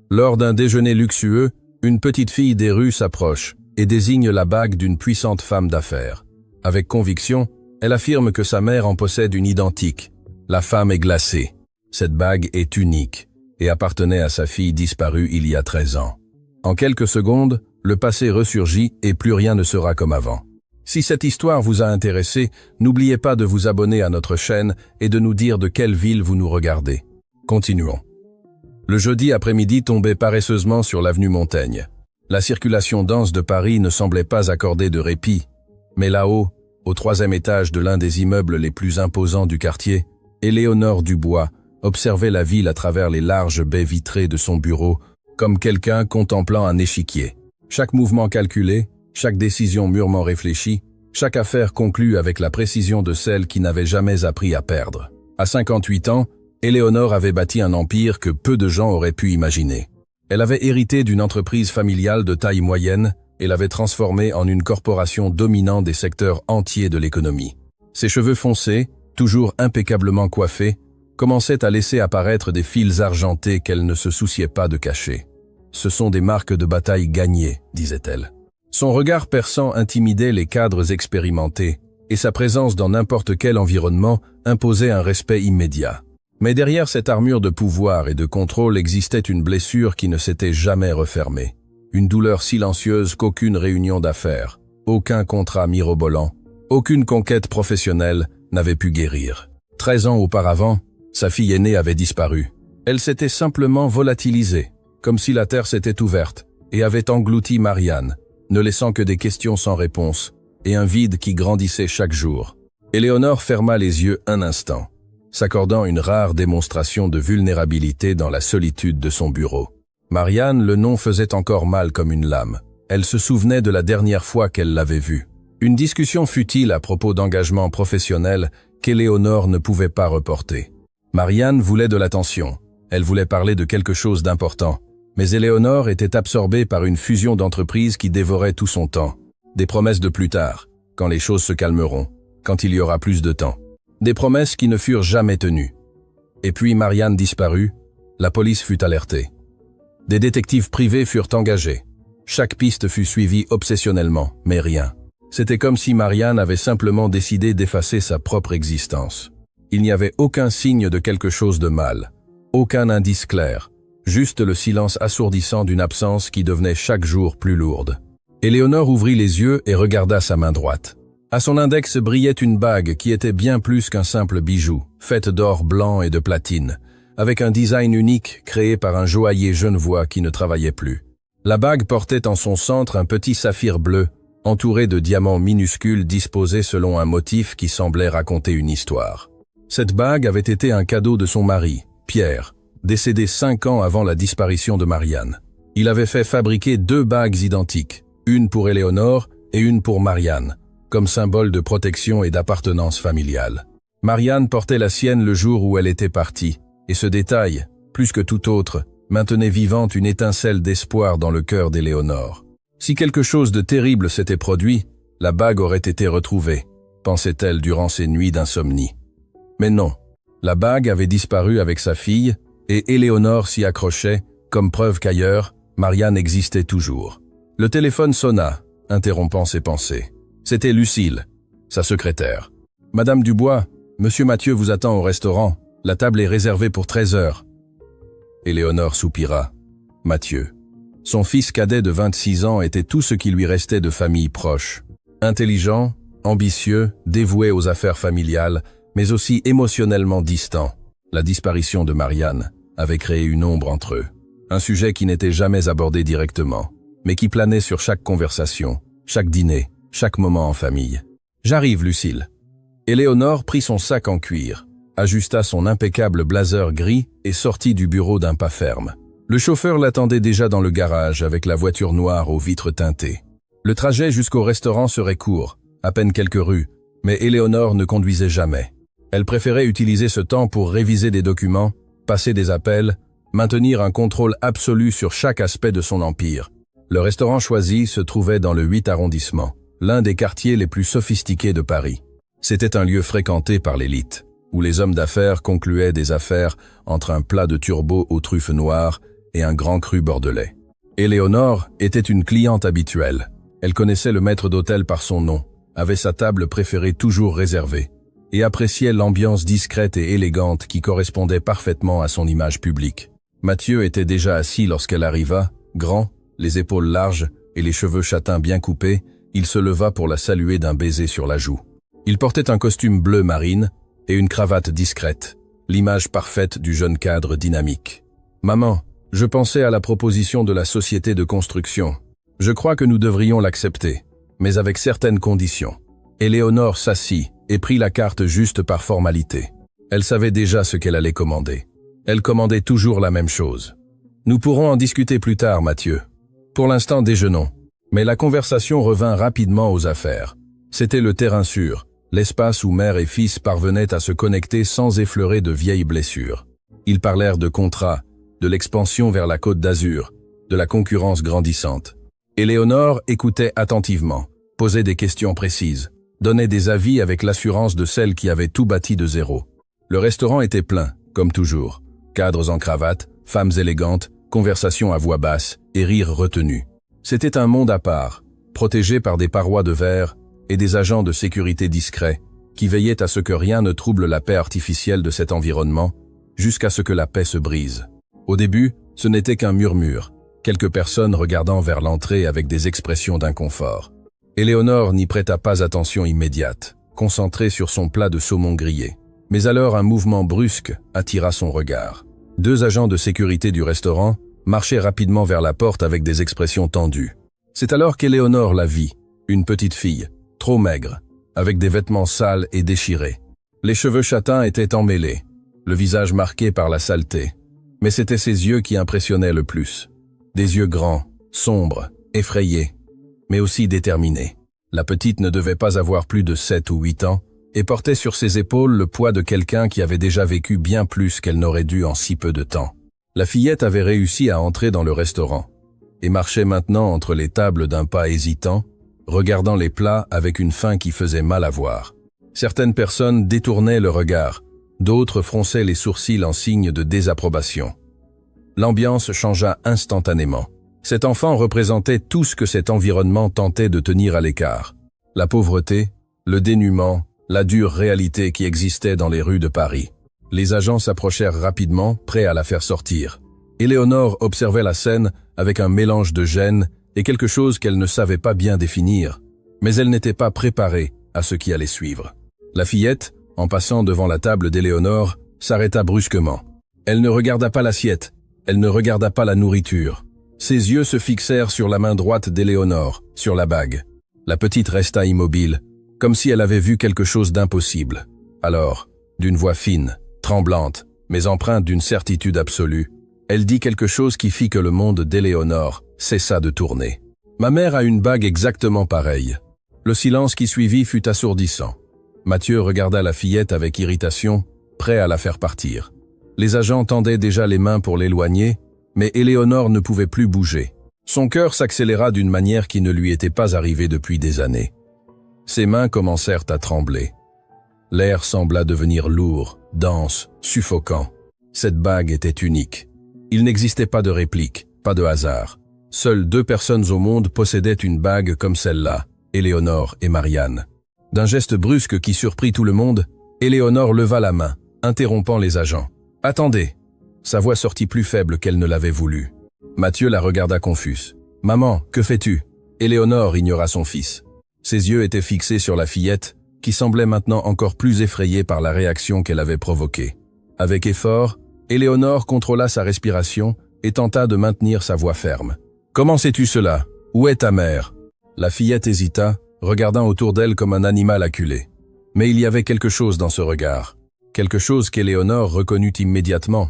Lors d'un déjeuner luxueux, une petite fille des rues s'approche et désigne la bague d'une puissante femme d'affaires. Avec conviction, elle affirme que sa mère en possède une identique. La femme est glacée. Cette bague est unique et appartenait à sa fille disparue il y a 13 ans. En quelques secondes, le passé ressurgit et plus rien ne sera comme avant. Si cette histoire vous a intéressé, n'oubliez pas de vous abonner à notre chaîne et de nous dire de quelle ville vous nous regardez. Continuons. Le jeudi après-midi tombait paresseusement sur l'avenue Montaigne. La circulation dense de Paris ne semblait pas accorder de répit. Mais là-haut, au 3e étage de l'un des immeubles les plus imposants du quartier, Éléonore Dubois observait la ville à travers les larges baies vitrées de son bureau, comme quelqu'un contemplant un échiquier. Chaque mouvement calculé, chaque décision mûrement réfléchie, chaque affaire conclue avec la précision de celle qui n'avait jamais appris à perdre. À 58 ans, Éléonore avait bâti un empire que peu de gens auraient pu imaginer. Elle avait hérité d'une entreprise familiale de taille moyenne et l'avait transformée en une corporation dominant des secteurs entiers de l'économie. Ses cheveux foncés, toujours impeccablement coiffés, commençaient à laisser apparaître des fils argentés qu'elle ne se souciait pas de cacher. « Ce sont des marques de bataille gagnées », disait-elle. Son regard perçant intimidait les cadres expérimentés, et sa présence dans n'importe quel environnement imposait un respect immédiat. Mais derrière cette armure de pouvoir et de contrôle existait une blessure qui ne s'était jamais refermée. Une douleur silencieuse qu'aucune réunion d'affaires, aucun contrat mirobolant, aucune conquête professionnelle n'avait pu guérir. 13 ans auparavant, sa fille aînée avait disparu. Elle s'était simplement volatilisée, comme si la terre s'était ouverte, et avait englouti Marianne, ne laissant que des questions sans réponse, et un vide qui grandissait chaque jour. Éléonore ferma les yeux un instant, s'accordant une rare démonstration de vulnérabilité dans la solitude de son bureau. Marianne, le nom faisait encore mal comme une lame. Elle se souvenait de la dernière fois qu'elle l'avait vue. Une discussion futile à propos d'engagement professionnel qu'Éléonore ne pouvait pas reporter. Marianne voulait de l'attention. Elle voulait parler de quelque chose d'important. Mais Éléonore était absorbée par une fusion d'entreprises qui dévorait tout son temps. Des promesses de plus tard, quand les choses se calmeront, quand il y aura plus de temps. Des promesses qui ne furent jamais tenues. Et puis Marianne disparut, la police fut alertée. Des détectives privés furent engagés. Chaque piste fut suivie obsessionnellement, mais rien. C'était comme si Marianne avait simplement décidé d'effacer sa propre existence. Il n'y avait aucun signe de quelque chose de mal, aucun indice clair, juste le silence assourdissant d'une absence qui devenait chaque jour plus lourde. Éléonore ouvrit les yeux et regarda sa main droite. À son index brillait une bague qui était bien plus qu'un simple bijou, faite d'or blanc et de platine, avec un design unique créé par un joaillier genevois qui ne travaillait plus. La bague portait en son centre un petit saphir bleu, entouré de diamants minuscules disposés selon un motif qui semblait raconter une histoire. Cette bague avait été un cadeau de son mari, Pierre, décédé 5 ans avant la disparition de Marianne. Il avait fait fabriquer 2 bagues identiques, une pour Éléonore et une pour Marianne, comme symbole de protection et d'appartenance familiale. Marianne portait la sienne le jour où elle était partie, et ce détail, plus que tout autre, maintenait vivante une étincelle d'espoir dans le cœur d'Éléonore. Si quelque chose de terrible s'était produit, la bague aurait été retrouvée, pensait-elle durant ses nuits d'insomnie. Mais non, la bague avait disparu avec sa fille, et Éléonore s'y accrochait, comme preuve qu'ailleurs, Marianne existait toujours. Le téléphone sonna, interrompant ses pensées. C'était Lucille, sa secrétaire. « Madame Dubois, Monsieur Mathieu vous attend au restaurant. La table est réservée pour 13 heures. » Éléonore soupira. Mathieu. Son fils cadet de 26 ans était tout ce qui lui restait de famille proche. Intelligent, ambitieux, dévoué aux affaires familiales, mais aussi émotionnellement distant. La disparition de Marianne avait créé une ombre entre eux. Un sujet qui n'était jamais abordé directement, mais qui planait sur chaque conversation, chaque dîner, chaque moment en famille. « J'arrive, Lucille. » Éléonore prit son sac en cuir, ajusta son impeccable blazer gris et sortit du bureau d'un pas ferme. Le chauffeur l'attendait déjà dans le garage avec la voiture noire aux vitres teintées. Le trajet jusqu'au restaurant serait court, à peine quelques rues, mais Éléonore ne conduisait jamais. Elle préférait utiliser ce temps pour réviser des documents, passer des appels, maintenir un contrôle absolu sur chaque aspect de son empire. Le restaurant choisi se trouvait dans le 8 arrondissement, l'un des quartiers les plus sophistiqués de Paris. C'était un lieu fréquenté par l'élite, où les hommes d'affaires concluaient des affaires entre un plat de turbot aux truffes noires et un grand cru bordelais. Éléonore était une cliente habituelle. Elle connaissait le maître d'hôtel par son nom, avait sa table préférée toujours réservée, et appréciait l'ambiance discrète et élégante qui correspondait parfaitement à son image publique. Mathieu était déjà assis lorsqu'elle arriva, grand, les épaules larges et les cheveux châtains bien coupés. Il se leva pour la saluer d'un baiser sur la joue. Il portait un costume bleu marine et une cravate discrète, l'image parfaite du jeune cadre dynamique. « Maman, je pensais à la proposition de la société de construction. Je crois que nous devrions l'accepter, mais avec certaines conditions. » Éléonore s'assit et prit la carte juste par formalité. Elle savait déjà ce qu'elle allait commander. Elle commandait toujours la même chose. « Nous pourrons en discuter plus tard, Mathieu. Pour l'instant, déjeunons. » Mais la conversation revint rapidement aux affaires. C'était le terrain sûr, l'espace où mère et fils parvenaient à se connecter sans effleurer de vieilles blessures. Ils parlèrent de contrats, de l'expansion vers la Côte d'Azur, de la concurrence grandissante. Éléonore écoutait attentivement, posait des questions précises, donnait des avis avec l'assurance de celle qui avait tout bâti de zéro. Le restaurant était plein, comme toujours. Cadres en cravate, femmes élégantes, conversations à voix basse et rires retenus. C'était un monde à part, protégé par des parois de verre et des agents de sécurité discrets qui veillaient à ce que rien ne trouble la paix artificielle de cet environnement, jusqu'à ce que la paix se brise. Au début, ce n'était qu'un murmure, quelques personnes regardant vers l'entrée avec des expressions d'inconfort. Éléonore n'y prêta pas attention immédiate, concentrée sur son plat de saumon grillé. Mais alors un mouvement brusque attira son regard. 2 agents de sécurité du restaurant marchaient rapidement vers la porte avec des expressions tendues. C'est alors qu'Éléonore la vit, une petite fille, trop maigre, avec des vêtements sales et déchirés. Les cheveux châtains étaient emmêlés, le visage marqué par la saleté. Mais c'étaient ses yeux qui impressionnaient le plus. Des yeux grands, sombres, effrayés, mais aussi déterminés. La petite ne devait pas avoir plus de 7 ou 8 ans et portait sur ses épaules le poids de quelqu'un qui avait déjà vécu bien plus qu'elle n'aurait dû en si peu de temps. La fillette avait réussi à entrer dans le restaurant et marchait maintenant entre les tables d'un pas hésitant, regardant les plats avec une faim qui faisait mal à voir. Certaines personnes détournaient le regard, d'autres fronçaient les sourcils en signe de désapprobation. L'ambiance changea instantanément. Cet enfant représentait tout ce que cet environnement tentait de tenir à l'écart. La pauvreté, le dénuement, la dure réalité qui existait dans les rues de Paris. Les agents s'approchèrent rapidement, prêts à la faire sortir. Éléonore observait la scène avec un mélange de gêne et quelque chose qu'elle ne savait pas bien définir, mais elle n'était pas préparée à ce qui allait suivre. La fillette, en passant devant la table d'Éléonore, s'arrêta brusquement. Elle ne regarda pas l'assiette, elle ne regarda pas la nourriture. Ses yeux se fixèrent sur la main droite d'Éléonore, sur la bague. La petite resta immobile, comme si elle avait vu quelque chose d'impossible. Alors, d'une voix fine, tremblante, mais empreinte d'une certitude absolue, elle dit quelque chose qui fit que le monde d'Éléonore cessa de tourner. « Ma mère a une bague exactement pareille. » Le silence qui suivit fut assourdissant. Mathieu regarda la fillette avec irritation, prêt à la faire partir. Les agents tendaient déjà les mains pour l'éloigner, mais Éléonore ne pouvait plus bouger. Son cœur s'accéléra d'une manière qui ne lui était pas arrivée depuis des années. Ses mains commencèrent à trembler. L'air sembla devenir lourd, dense, suffocant. Cette bague était unique. Il n'existait pas de réplique, pas de hasard. Seules 2 personnes au monde possédaient une bague comme celle-là, Éléonore et Marianne. D'un geste brusque qui surprit tout le monde, Éléonore leva la main, interrompant les agents. « Attendez !» Sa voix sortit plus faible qu'elle ne l'avait voulu. Mathieu la regarda confus. « Maman, que fais-tu » Éléonore ignora son fils. Ses yeux étaient fixés sur la fillette, qui semblait maintenant encore plus effrayée par la réaction qu'elle avait provoquée. Avec effort, Éléonore contrôla sa respiration et tenta de maintenir sa voix ferme. « Comment sais-tu cela? Où est ta mère ?» La fillette hésita, regardant autour d'elle comme un animal acculé. Mais il y avait quelque chose dans ce regard. Quelque chose qu'Éléonore reconnut immédiatement.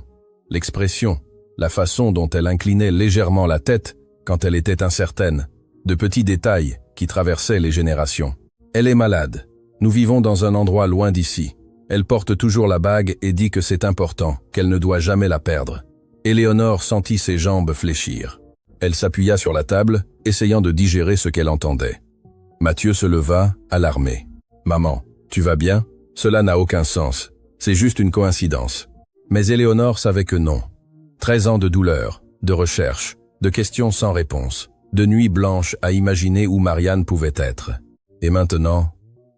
L'expression, la façon dont elle inclinait légèrement la tête quand elle était incertaine, de petits détails qui traversaient les générations. « Elle est malade. Nous vivons dans un endroit loin d'ici. Elle porte toujours la bague et dit que c'est important, qu'elle ne doit jamais la perdre. » Éléonore sentit ses jambes fléchir. Elle s'appuya sur la table, essayant de digérer ce qu'elle entendait. Mathieu se leva, alarmé. « Maman, tu vas bien? Cela n'a aucun sens. C'est juste une coïncidence. » Mais Éléonore savait que non. 13 ans de douleur, de recherches, de questions sans réponse, de nuits blanches à imaginer où Marianne pouvait être. Et maintenant,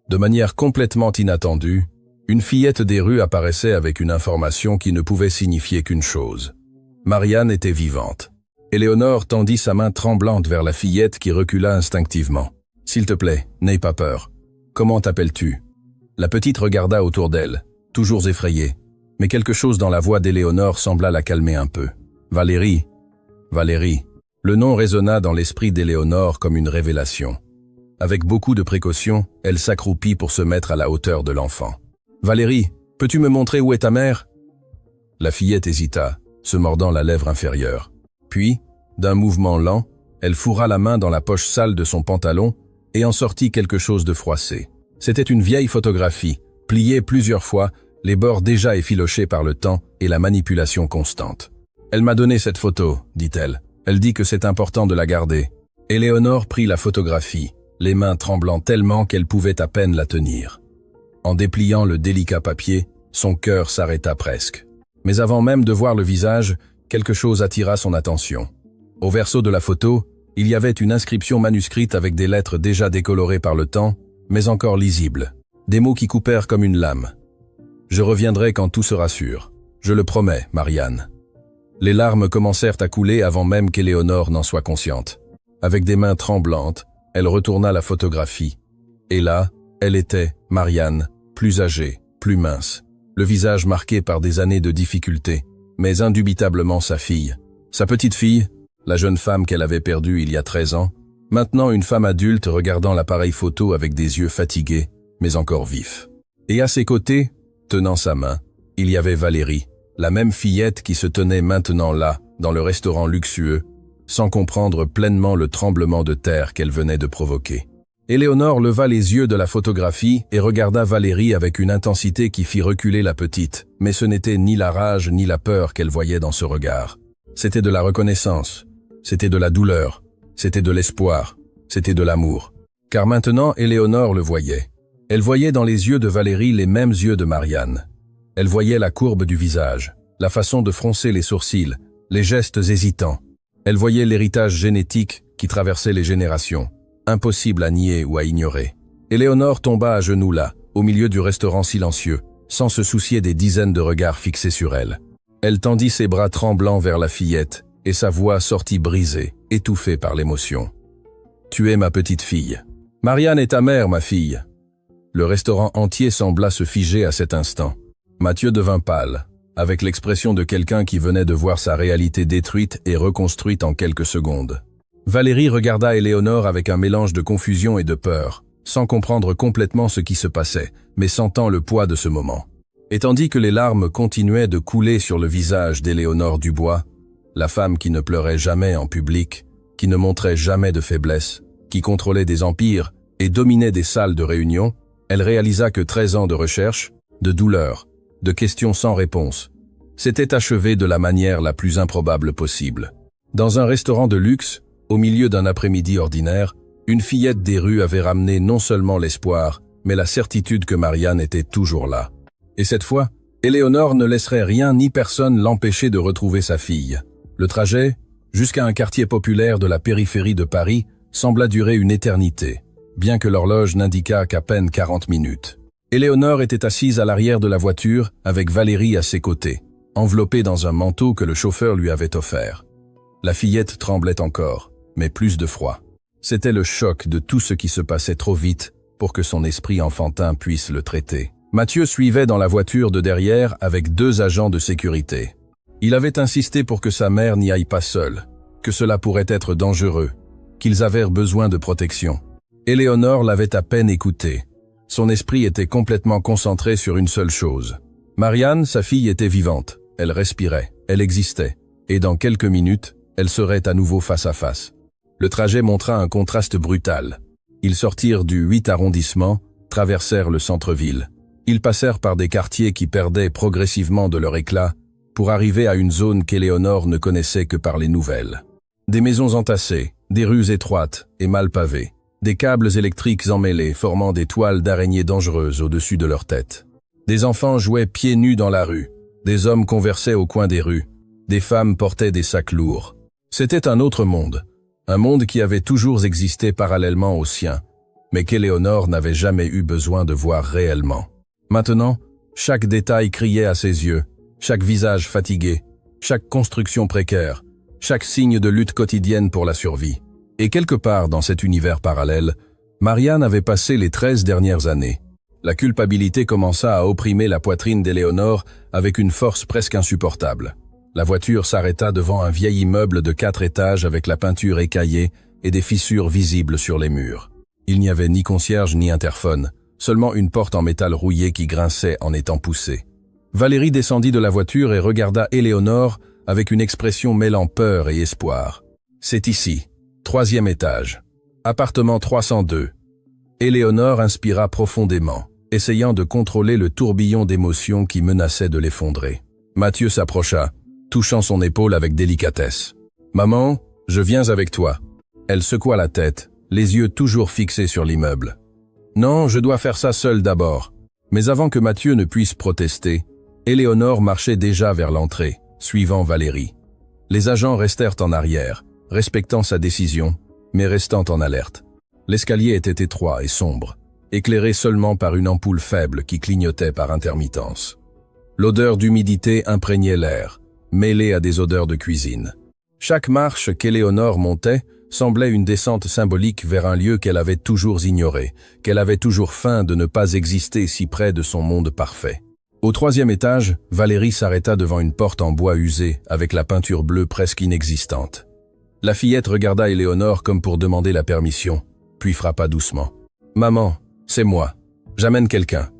de manière complètement inattendue, une fillette des rues apparaissait avec une information qui ne pouvait signifier qu'une chose. Marianne était vivante. Éléonore tendit sa main tremblante vers la fillette qui recula instinctivement. « S'il te plaît, n'aie pas peur. Comment t'appelles-tu » La petite regarda autour d'elle, toujours effrayée, mais quelque chose dans la voix d'Éléonore sembla la calmer un peu. « Valérie. Valérie. » Le nom résonna dans l'esprit d'Éléonore comme une révélation. Avec beaucoup de précaution, elle s'accroupit pour se mettre à la hauteur de l'enfant. « Valérie, peux-tu me montrer où est ta mère » La fillette hésita, se mordant la lèvre inférieure. Puis, d'un mouvement lent, elle fourra la main dans la poche sale de son pantalon et en sortit quelque chose de froissé. C'était une vieille photographie, pliée plusieurs fois, les bords déjà effilochés par le temps et la manipulation constante. « Elle m'a donné cette photo, dit-elle. Elle dit que c'est important de la garder. » Éléonore prit la photographie, les mains tremblant tellement qu'elle pouvait à peine la tenir. En dépliant le délicat papier, son cœur s'arrêta presque. Mais avant même de voir le visage, quelque chose attira son attention. Au verso de la photo, il y avait une inscription manuscrite avec des lettres déjà décolorées par le temps, mais encore lisibles. Des mots qui coupèrent comme une lame. « Je reviendrai quand tout sera sûr. Je le promets, Marianne. » Les larmes commencèrent à couler avant même qu'Éléonore n'en soit consciente. Avec des mains tremblantes, elle retourna la photographie. Et là, elle était, Marianne, plus âgée, plus mince, le visage marqué par des années de difficultés, mais indubitablement sa fille. Sa petite fille, la jeune femme qu'elle avait perdue il y a 13 ans, maintenant une femme adulte regardant l'appareil photo avec des yeux fatigués, mais encore vifs. Et à ses côtés, tenant sa main, il y avait Valérie, la même fillette qui se tenait maintenant là, dans le restaurant luxueux, sans comprendre pleinement le tremblement de terre qu'elle venait de provoquer. Éléonore leva les yeux de la photographie et regarda Valérie avec une intensité qui fit reculer la petite, mais ce n'était ni la rage ni la peur qu'elle voyait dans ce regard. C'était de la reconnaissance, c'était de la douleur, c'était de l'espoir, c'était de l'amour. Car maintenant, Éléonore le voyait. Elle voyait dans les yeux de Valérie les mêmes yeux de Marianne. Elle voyait la courbe du visage, la façon de froncer les sourcils, les gestes hésitants. Elle voyait l'héritage génétique qui traversait les générations, impossible à nier ou à ignorer. Éléonore tomba à genoux là, au milieu du restaurant silencieux, sans se soucier des dizaines de regards fixés sur elle. Elle tendit ses bras tremblants vers la fillette, et sa voix sortit brisée, étouffée par l'émotion. « Tu es ma petite fille. Marianne est ta mère, ma fille. » Le restaurant entier sembla se figer à cet instant. Mathieu devint pâle, avec l'expression de quelqu'un qui venait de voir sa réalité détruite et reconstruite en quelques secondes. Valérie regarda Éléonore avec un mélange de confusion et de peur, sans comprendre complètement ce qui se passait, mais sentant le poids de ce moment. Et tandis que les larmes continuaient de couler sur le visage d'Éléonore Dubois, la femme qui ne pleurait jamais en public, qui ne montrait jamais de faiblesse, qui contrôlait des empires et dominait des salles de réunion, elle réalisa que 13 ans de recherche, de douleur, de questions sans réponse, s'étaient achevés de la manière la plus improbable possible. Dans un restaurant de luxe, au milieu d'un après-midi ordinaire, une fillette des rues avait ramené non seulement l'espoir, mais la certitude que Marianne était toujours là. Et cette fois, Éléonore ne laisserait rien ni personne l'empêcher de retrouver sa fille. Le trajet, jusqu'à un quartier populaire de la périphérie de Paris, sembla durer une éternité, bien que l'horloge n'indiquât qu'à peine 40 minutes. Éléonore était assise à l'arrière de la voiture, avec Valérie à ses côtés, enveloppée dans un manteau que le chauffeur lui avait offert. La fillette tremblait encore, mais plus de froid. C'était le choc de tout ce qui se passait trop vite pour que son esprit enfantin puisse le traiter. Mathieu suivait dans la voiture de derrière avec 2 agents de sécurité. Il avait insisté pour que sa mère n'y aille pas seule, que cela pourrait être dangereux, qu'ils avaient besoin de protection. Éléonore l'avait à peine écouté. Son esprit était complètement concentré sur une seule chose. Marianne, sa fille, était vivante. Elle respirait, elle existait. Et dans quelques minutes, elle serait à nouveau face à face. Le trajet montra un contraste brutal. Ils sortirent du 8 arrondissement, traversèrent le centre-ville. Ils passèrent par des quartiers qui perdaient progressivement de leur éclat pour arriver à une zone qu'Éléonore ne connaissait que par les nouvelles. Des maisons entassées, des rues étroites et mal pavées, des câbles électriques emmêlés formant des toiles d'araignées dangereuses au-dessus de leurs têtes. Des enfants jouaient pieds nus dans la rue, des hommes conversaient au coin des rues, Des femmes portaient des sacs lourds. C'était un autre monde. Un monde qui avait toujours existé parallèlement au sien, mais qu'Éléonore n'avait jamais eu besoin de voir réellement. Maintenant, chaque détail criait à ses yeux, chaque visage fatigué, chaque construction précaire, chaque signe de lutte quotidienne pour la survie. Et quelque part dans cet univers parallèle, Marianne avait passé les 13 dernières années. La culpabilité commença à opprimer la poitrine d'Éléonore avec une force presque insupportable. La voiture s'arrêta devant un vieil immeuble de 4 étages avec la peinture écaillée et des fissures visibles sur les murs. Il n'y avait ni concierge ni interphone, seulement une porte en métal rouillé qui grinçait en étant poussée. Valérie descendit de la voiture et regarda Éléonore avec une expression mêlant peur et espoir. « C'est ici, 3e étage. Appartement 302. » Éléonore inspira profondément, essayant de contrôler le tourbillon d'émotions qui menaçait de l'effondrer. Mathieu s'approcha, touchant son épaule avec délicatesse. « Maman, je viens avec toi. » Elle secoua la tête, les yeux toujours fixés sur l'immeuble. « Non, je dois faire ça seule d'abord. » Mais avant que Mathieu ne puisse protester, Éléonore marchait déjà vers l'entrée, suivant Valérie. Les agents restèrent en arrière, respectant sa décision, mais restant en alerte. L'escalier était étroit et sombre, éclairé seulement par une ampoule faible qui clignotait par intermittence. L'odeur d'humidité imprégnait l'air, mêlée à des odeurs de cuisine. Chaque marche qu'Éléonore montait semblait une descente symbolique vers un lieu qu'elle avait toujours ignoré, qu'elle avait toujours feint de ne pas exister si près de son monde parfait. Au 3e étage, Valérie s'arrêta devant une porte en bois usé avec la peinture bleue presque inexistante. La fillette regarda Éléonore comme pour demander la permission, puis frappa doucement. « Maman, c'est moi. J'amène quelqu'un. »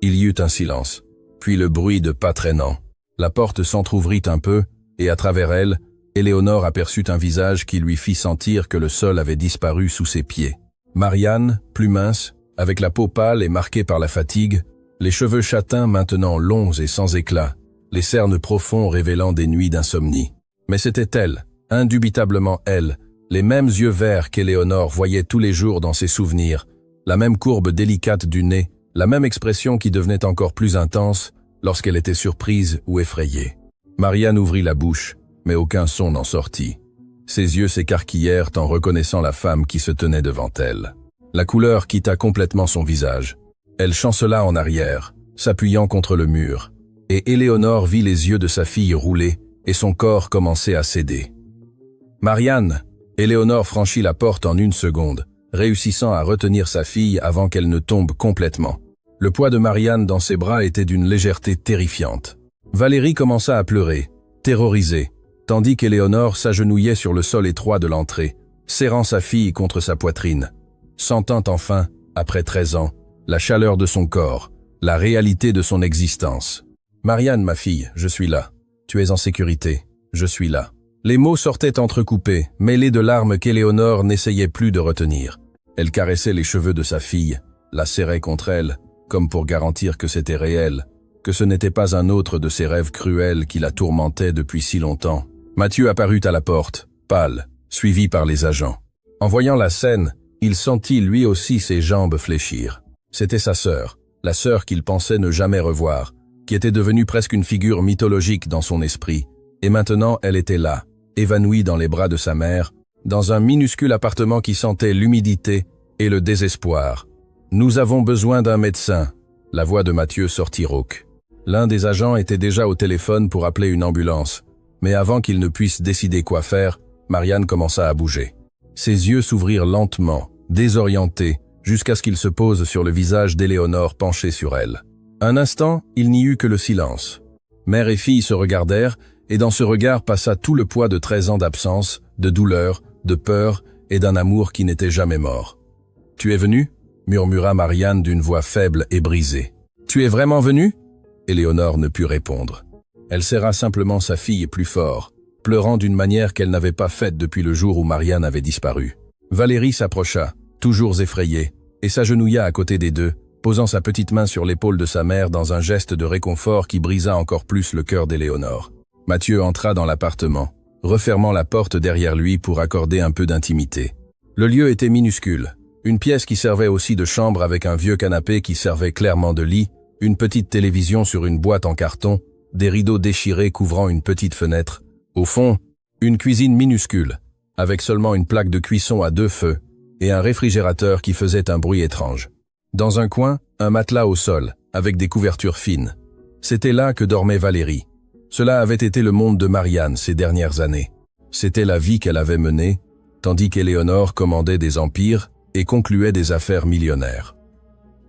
Il y eut un silence, puis le bruit de pas traînants. La porte s'entr'ouvrit un peu, et à travers elle, Éléonore aperçut un visage qui lui fit sentir que le sol avait disparu sous ses pieds. Marianne, plus mince, avec la peau pâle et marquée par la fatigue, les cheveux châtains maintenant longs et sans éclat, les cernes profonds révélant des nuits d'insomnie. Mais c'était elle, indubitablement elle, les mêmes yeux verts qu'Éléonore voyait tous les jours dans ses souvenirs, la même courbe délicate du nez, la même expression qui devenait encore plus intense lorsqu'elle était surprise ou effrayée. Marianne ouvrit la bouche, mais aucun son n'en sortit. Ses yeux s'écarquillèrent en reconnaissant la femme qui se tenait devant elle. La couleur quitta complètement son visage. Elle chancela en arrière, s'appuyant contre le mur, et Éléonore vit les yeux de sa fille rouler et son corps commencer à céder. « Marianne !» Éléonore franchit la porte en 1 seconde, réussissant à retenir sa fille avant qu'elle ne tombe complètement. Le poids de Marianne dans ses bras était d'une légèreté terrifiante. Valérie commença à pleurer, terrorisée, tandis qu'Éléonore s'agenouillait sur le sol étroit de l'entrée, serrant sa fille contre sa poitrine, sentant enfin, après 13 ans, la chaleur de son corps, la réalité de son existence. « Marianne, ma fille, je suis là. Tu es en sécurité. Je suis là. » Les mots sortaient entrecoupés, mêlés de larmes qu'Éléonore n'essayait plus de retenir. Elle caressait les cheveux de sa fille, la serrait contre elle, comme pour garantir que c'était réel, que ce n'était pas un autre de ces rêves cruels qui la tourmentaient depuis si longtemps. Mathieu apparut à la porte, pâle, suivi par les agents. En voyant la scène, il sentit lui aussi ses jambes fléchir. C'était sa sœur, la sœur qu'il pensait ne jamais revoir, qui était devenue presque une figure mythologique dans son esprit, et maintenant elle était là, évanouie dans les bras de sa mère, dans un minuscule appartement qui sentait l'humidité et le désespoir. « Nous avons besoin d'un médecin », la voix de Mathieu sortit rauque. L'un des agents était déjà au téléphone pour appeler une ambulance, mais avant qu'il ne puisse décider quoi faire, Marianne commença à bouger. Ses yeux s'ouvrirent lentement, désorientés, jusqu'à ce qu'il se pose sur le visage d'Éléonore penchée sur elle. Un instant, il n'y eut que le silence. Mère et fille se regardèrent, et dans ce regard passa tout le poids de 13 ans d'absence, de douleur, de peur et d'un amour qui n'était jamais mort. « Tu es venu ?» murmura Marianne d'une voix faible et brisée. « Tu es vraiment venu ?» Éléonore ne put répondre. Elle serra simplement sa fille plus fort, pleurant d'une manière qu'elle n'avait pas faite depuis le jour où Marianne avait disparu. Valérie s'approcha, toujours effrayée, et s'agenouilla à côté des deux, posant sa petite main sur l'épaule de sa mère dans un geste de réconfort qui brisa encore plus le cœur d'Éléonore. Mathieu entra dans l'appartement, refermant la porte derrière lui pour accorder un peu d'intimité. Le lieu était minuscule, une pièce qui servait aussi de chambre avec un vieux canapé qui servait clairement de lit, une petite télévision sur une boîte en carton, des rideaux déchirés couvrant une petite fenêtre. Au fond, une cuisine minuscule, avec seulement une plaque de cuisson à 2 feux et un réfrigérateur qui faisait un bruit étrange. Dans un coin, un matelas au sol, avec des couvertures fines. C'était là que dormait Valérie. Cela avait été le monde de Marianne ces dernières années. C'était la vie qu'elle avait menée, tandis qu'Éléonore commandait des empires et concluait des affaires millionnaires.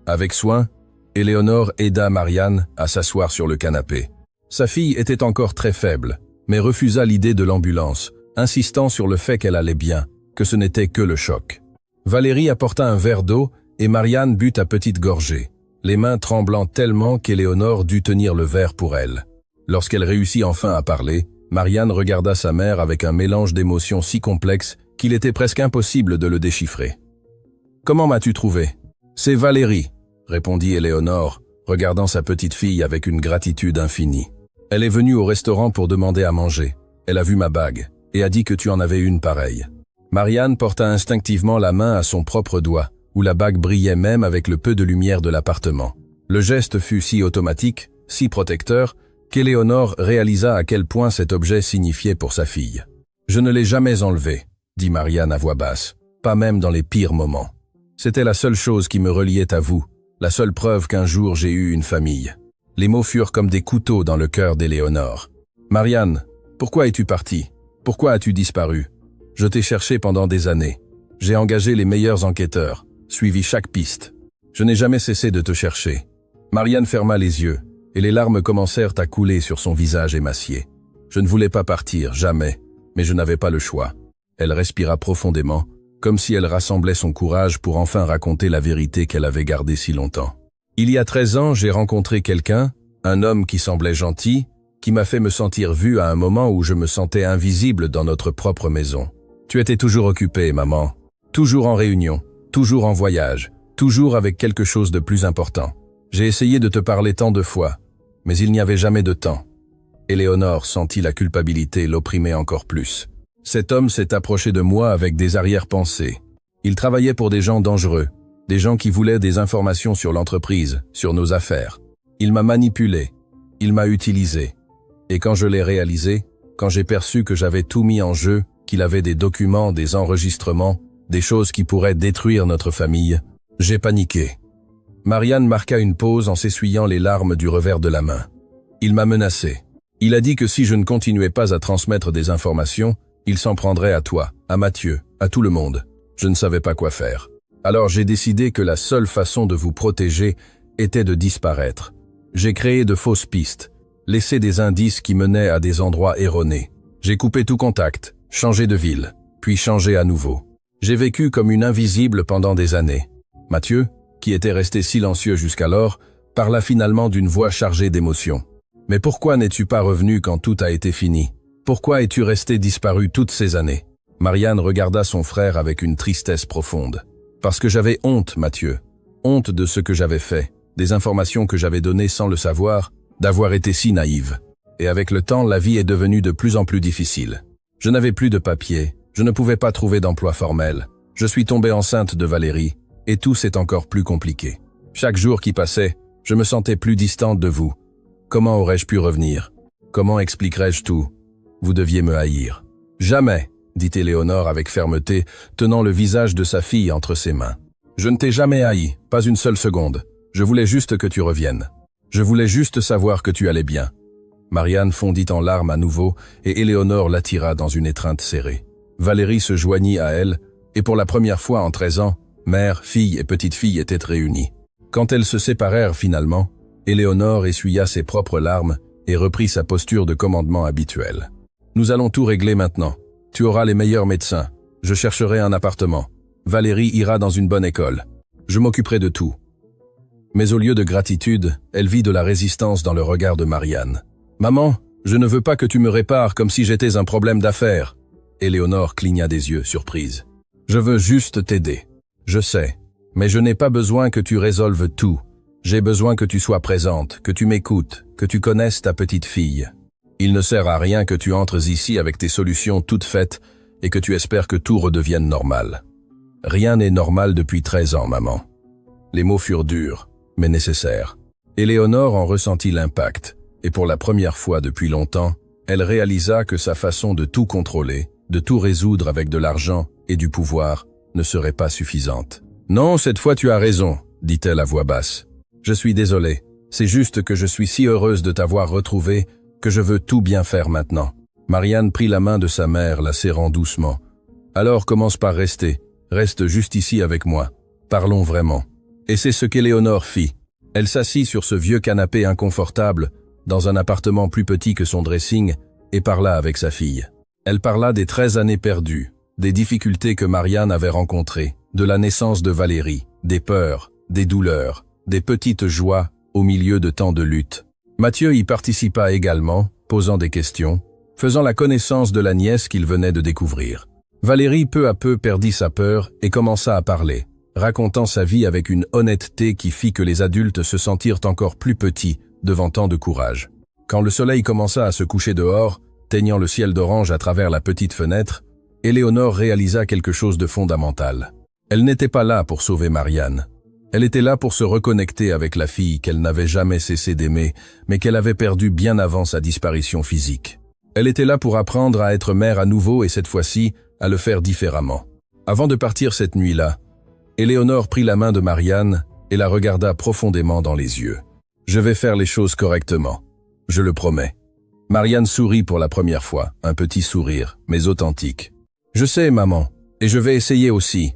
Avec soin, Éléonore aida Marianne à s'asseoir sur le canapé. Sa fille était encore très faible, mais refusa l'idée de l'ambulance, insistant sur le fait qu'elle allait bien, que ce n'était que le choc. Valérie apporta un verre d'eau et Marianne but à petites gorgées, les mains tremblant tellement qu'Éléonore dut tenir le verre pour elle. Lorsqu'elle réussit enfin à parler, Marianne regarda sa mère avec un mélange d'émotions si complexe qu'il était presque impossible de le déchiffrer. « Comment m'as-tu trouvé ?»« C'est Valérie », répondit Éléonore, regardant sa petite fille avec une gratitude infinie. « Elle est venue au restaurant pour demander à manger. Elle a vu ma bague et a dit que tu en avais une pareille. » Marianne porta instinctivement la main à son propre doigt, où la bague brillait même avec le peu de lumière de l'appartement. Le geste fut si automatique, si protecteur, qu'Éléonore réalisa à quel point cet objet signifiait pour sa fille. « Je ne l'ai jamais enlevé », dit Marianne à voix basse, « pas même dans les pires moments. C'était la seule chose qui me reliait à vous, la seule preuve qu'un jour j'ai eu une famille. » Les mots furent comme des couteaux dans le cœur d'Éléonore. « Marianne, pourquoi es-tu partie? Pourquoi as-tu disparu? Je t'ai cherché pendant des années. J'ai engagé les meilleurs enquêteurs, suivi chaque piste. Je n'ai jamais cessé de te chercher. » Marianne ferma les yeux, et les larmes commencèrent à couler sur son visage émacié. Je ne voulais pas partir, jamais, mais je n'avais pas le choix. Elle respira profondément, comme si elle rassemblait son courage pour enfin raconter la vérité qu'elle avait gardée si longtemps. Il y a 13 ans, j'ai rencontré quelqu'un, un homme qui semblait gentil, qui m'a fait me sentir vue à un moment où je me sentais invisible dans notre propre maison. Tu étais toujours occupée, maman. Toujours en réunion, toujours en voyage, toujours avec quelque chose de plus important. J'ai essayé de te parler tant de fois, mais il n'y avait jamais de temps. Éléonore sentit la culpabilité l'opprimer encore plus. Cet homme s'est approché de moi avec des arrière-pensées. Il travaillait pour des gens dangereux, des gens qui voulaient des informations sur l'entreprise, sur nos affaires. Il m'a manipulé, il m'a utilisé. Et quand je l'ai réalisé, quand j'ai perçu que j'avais tout mis en jeu, qu'il avait des documents, des enregistrements, des choses qui pourraient détruire notre famille, j'ai paniqué. Marianne marqua une pause en s'essuyant les larmes du revers de la main. Il m'a menacé. Il a dit que si je ne continuais pas à transmettre des informations, il s'en prendrait à toi, à Mathieu, à tout le monde. Je ne savais pas quoi faire. Alors j'ai décidé que la seule façon de vous protéger était de disparaître. J'ai créé de fausses pistes, laissé des indices qui menaient à des endroits erronés. J'ai coupé tout contact, changé de ville, puis changé à nouveau. J'ai vécu comme une invisible pendant des années. Mathieu, qui était resté silencieux jusqu'alors, parla finalement d'une voix chargée d'émotions. « Mais pourquoi n'es-tu pas revenu quand tout a été fini? Pourquoi es-tu resté disparu toutes ces années ?» Marianne regarda son frère avec une tristesse profonde. « Parce que j'avais honte, Mathieu. Honte de ce que j'avais fait, des informations que j'avais données sans le savoir, d'avoir été si naïve. Et avec le temps, la vie est devenue de plus en plus difficile. Je n'avais plus de papier, je ne pouvais pas trouver d'emploi formel. Je suis tombée enceinte de Valérie, et tout s'est encore plus compliqué. Chaque jour qui passait, je me sentais plus distante de vous. Comment aurais-je pu revenir? Comment expliquerais-je tout? Vous deviez me haïr. »« Jamais !» dit Éléonore avec fermeté, tenant le visage de sa fille entre ses mains. « Je ne t'ai jamais haï, pas une seule seconde. Je voulais juste que tu reviennes. Je voulais juste savoir que tu allais bien. » Marianne fondit en larmes à nouveau et Éléonore l'attira dans une étreinte serrée. Valérie se joignit à elle, et pour la première fois en 13 ans, mère, fille et petite-fille étaient réunies. Quand elles se séparèrent finalement, Éléonore essuya ses propres larmes et reprit sa posture de commandement habituelle. « Nous allons tout régler maintenant. Tu auras les meilleurs médecins. Je chercherai un appartement. Valérie ira dans une bonne école. Je m'occuperai de tout. » Mais au lieu de gratitude, elle vit de la résistance dans le regard de Marianne. « Maman, je ne veux pas que tu me répares comme si j'étais un problème d'affaires. » Éléonore cligna des yeux, surprise. « Je veux juste t'aider. Je sais, mais je n'ai pas besoin que tu résolves tout. J'ai besoin que tu sois présente, que tu m'écoutes, que tu connaisses ta petite fille. Il ne sert à rien que tu entres ici avec tes solutions toutes faites et que tu espères que tout redevienne normal. Rien n'est normal depuis 13 ans, maman. » Les mots furent durs, mais nécessaires. Éléonore en ressentit l'impact, et pour la première fois depuis longtemps, elle réalisa que sa façon de tout contrôler, de tout résoudre avec de l'argent et du pouvoir, ne serait pas suffisante. « Non, cette fois tu as raison », dit-elle à voix basse. « Je suis désolée, c'est juste que je suis si heureuse de t'avoir retrouvé que je veux tout bien faire maintenant. » Marianne prit la main de sa mère, la serrant doucement. « Alors commence par rester, reste juste ici avec moi. Parlons vraiment. » Et c'est ce qu'Éléonore fit. Elle s'assit sur ce vieux canapé inconfortable, dans un appartement plus petit que son dressing, et parla avec sa fille. Elle parla des 13 années perdues, des difficultés que Marianne avait rencontrées, de la naissance de Valérie, des peurs, des douleurs, des petites joies au milieu de tant de luttes. Mathieu y participa également, posant des questions, faisant la connaissance de la nièce qu'il venait de découvrir. Valérie peu à peu perdit sa peur et commença à parler, racontant sa vie avec une honnêteté qui fit que les adultes se sentirent encore plus petits devant tant de courage. Quand le soleil commença à se coucher dehors, teignant le ciel d'orange à travers la petite fenêtre, Éléonore réalisa quelque chose de fondamental. Elle n'était pas là pour sauver Marianne. Elle était là pour se reconnecter avec la fille qu'elle n'avait jamais cessé d'aimer, mais qu'elle avait perdue bien avant sa disparition physique. Elle était là pour apprendre à être mère à nouveau et cette fois-ci, à le faire différemment. Avant de partir cette nuit-là, Éléonore prit la main de Marianne et la regarda profondément dans les yeux. « Je vais faire les choses correctement. Je le promets. » Marianne sourit pour la première fois, un petit sourire, mais authentique. « Je sais, maman, et je vais essayer aussi. »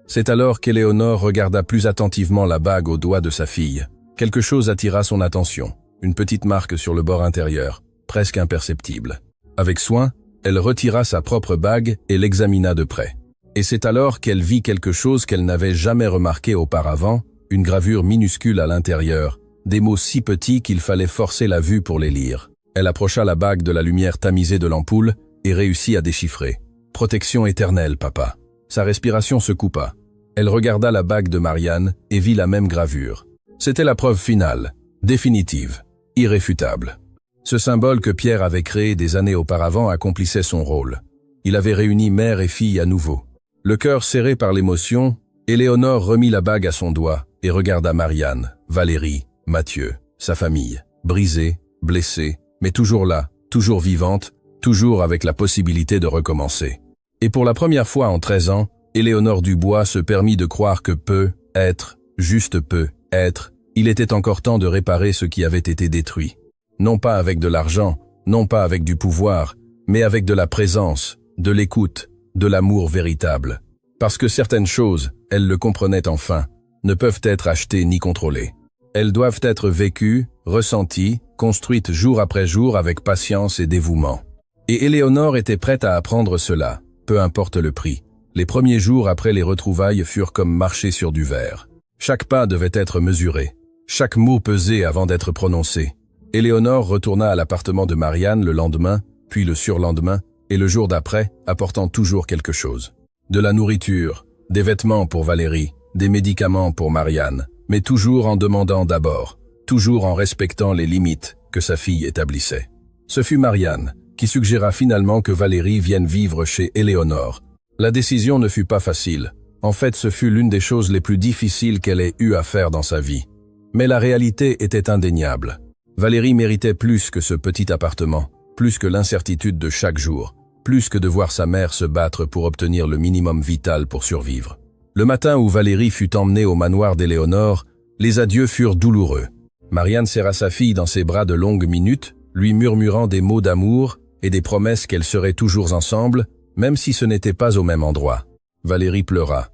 C'est alors qu'Éléonore regarda plus attentivement la bague au doigt de sa fille. Quelque chose attira son attention, une petite marque sur le bord intérieur, presque imperceptible. Avec soin, elle retira sa propre bague et l'examina de près. Et c'est alors qu'elle vit quelque chose qu'elle n'avait jamais remarqué auparavant, une gravure minuscule à l'intérieur, des mots si petits qu'il fallait forcer la vue pour les lire. Elle approcha la bague de la lumière tamisée de l'ampoule et réussit à déchiffrer. « Protection éternelle, papa. » Sa respiration se coupa. Elle regarda la bague de Marianne et vit la même gravure. C'était la preuve finale, définitive, irréfutable. Ce symbole que Pierre avait créé des années auparavant accomplissait son rôle. Il avait réuni mère et fille à nouveau. Le cœur serré par l'émotion, Éléonore remit la bague à son doigt et regarda Marianne, Valérie, Mathieu, sa famille, brisée, blessée, mais toujours là, toujours vivante, toujours avec la possibilité de recommencer. Et pour la première fois en 13 ans, Éléonore Dubois se permit de croire que peut être, juste peut être, il était encore temps de réparer ce qui avait été détruit. Non pas avec de l'argent, non pas avec du pouvoir, mais avec de la présence, de l'écoute, de l'amour véritable. Parce que certaines choses, elle le comprenait enfin, ne peuvent être achetées ni contrôlées. Elles doivent être vécues, ressenties, construites jour après jour avec patience et dévouement. Et Éléonore était prête à apprendre cela, peu importe le prix. Les premiers jours après les retrouvailles furent comme marcher sur du verre. Chaque pas devait être mesuré, chaque mot pesé avant d'être prononcé. Éléonore retourna à l'appartement de Marianne le lendemain, puis le surlendemain, et le jour d'après, apportant toujours quelque chose. De la nourriture, des vêtements pour Valérie, des médicaments pour Marianne, mais toujours en demandant d'abord, toujours en respectant les limites que sa fille établissait. Ce fut Marianne qui suggéra finalement que Valérie vienne vivre chez Éléonore. La décision ne fut pas facile. En fait, ce fut l'une des choses les plus difficiles qu'elle ait eu à faire dans sa vie. Mais la réalité était indéniable. Valérie méritait plus que ce petit appartement, plus que l'incertitude de chaque jour, plus que de voir sa mère se battre pour obtenir le minimum vital pour survivre. Le matin où Valérie fut emmenée au manoir d'Éléonore, les adieux furent douloureux. Marianne serra sa fille dans ses bras de longues minutes, lui murmurant des mots d'amour et des promesses qu'elles seraient toujours ensemble, même si ce n'était pas au même endroit. Valérie pleura.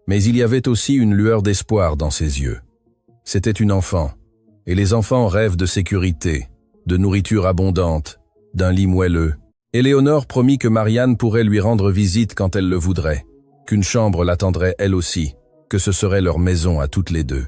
Mais il y avait aussi une lueur d'espoir dans ses yeux. C'était une enfant. Et les enfants rêvent de sécurité, de nourriture abondante, d'un lit moelleux. Éléonore promit que Marianne pourrait lui rendre visite quand elle le voudrait, qu'une chambre l'attendrait elle aussi, que ce serait leur maison à toutes les deux.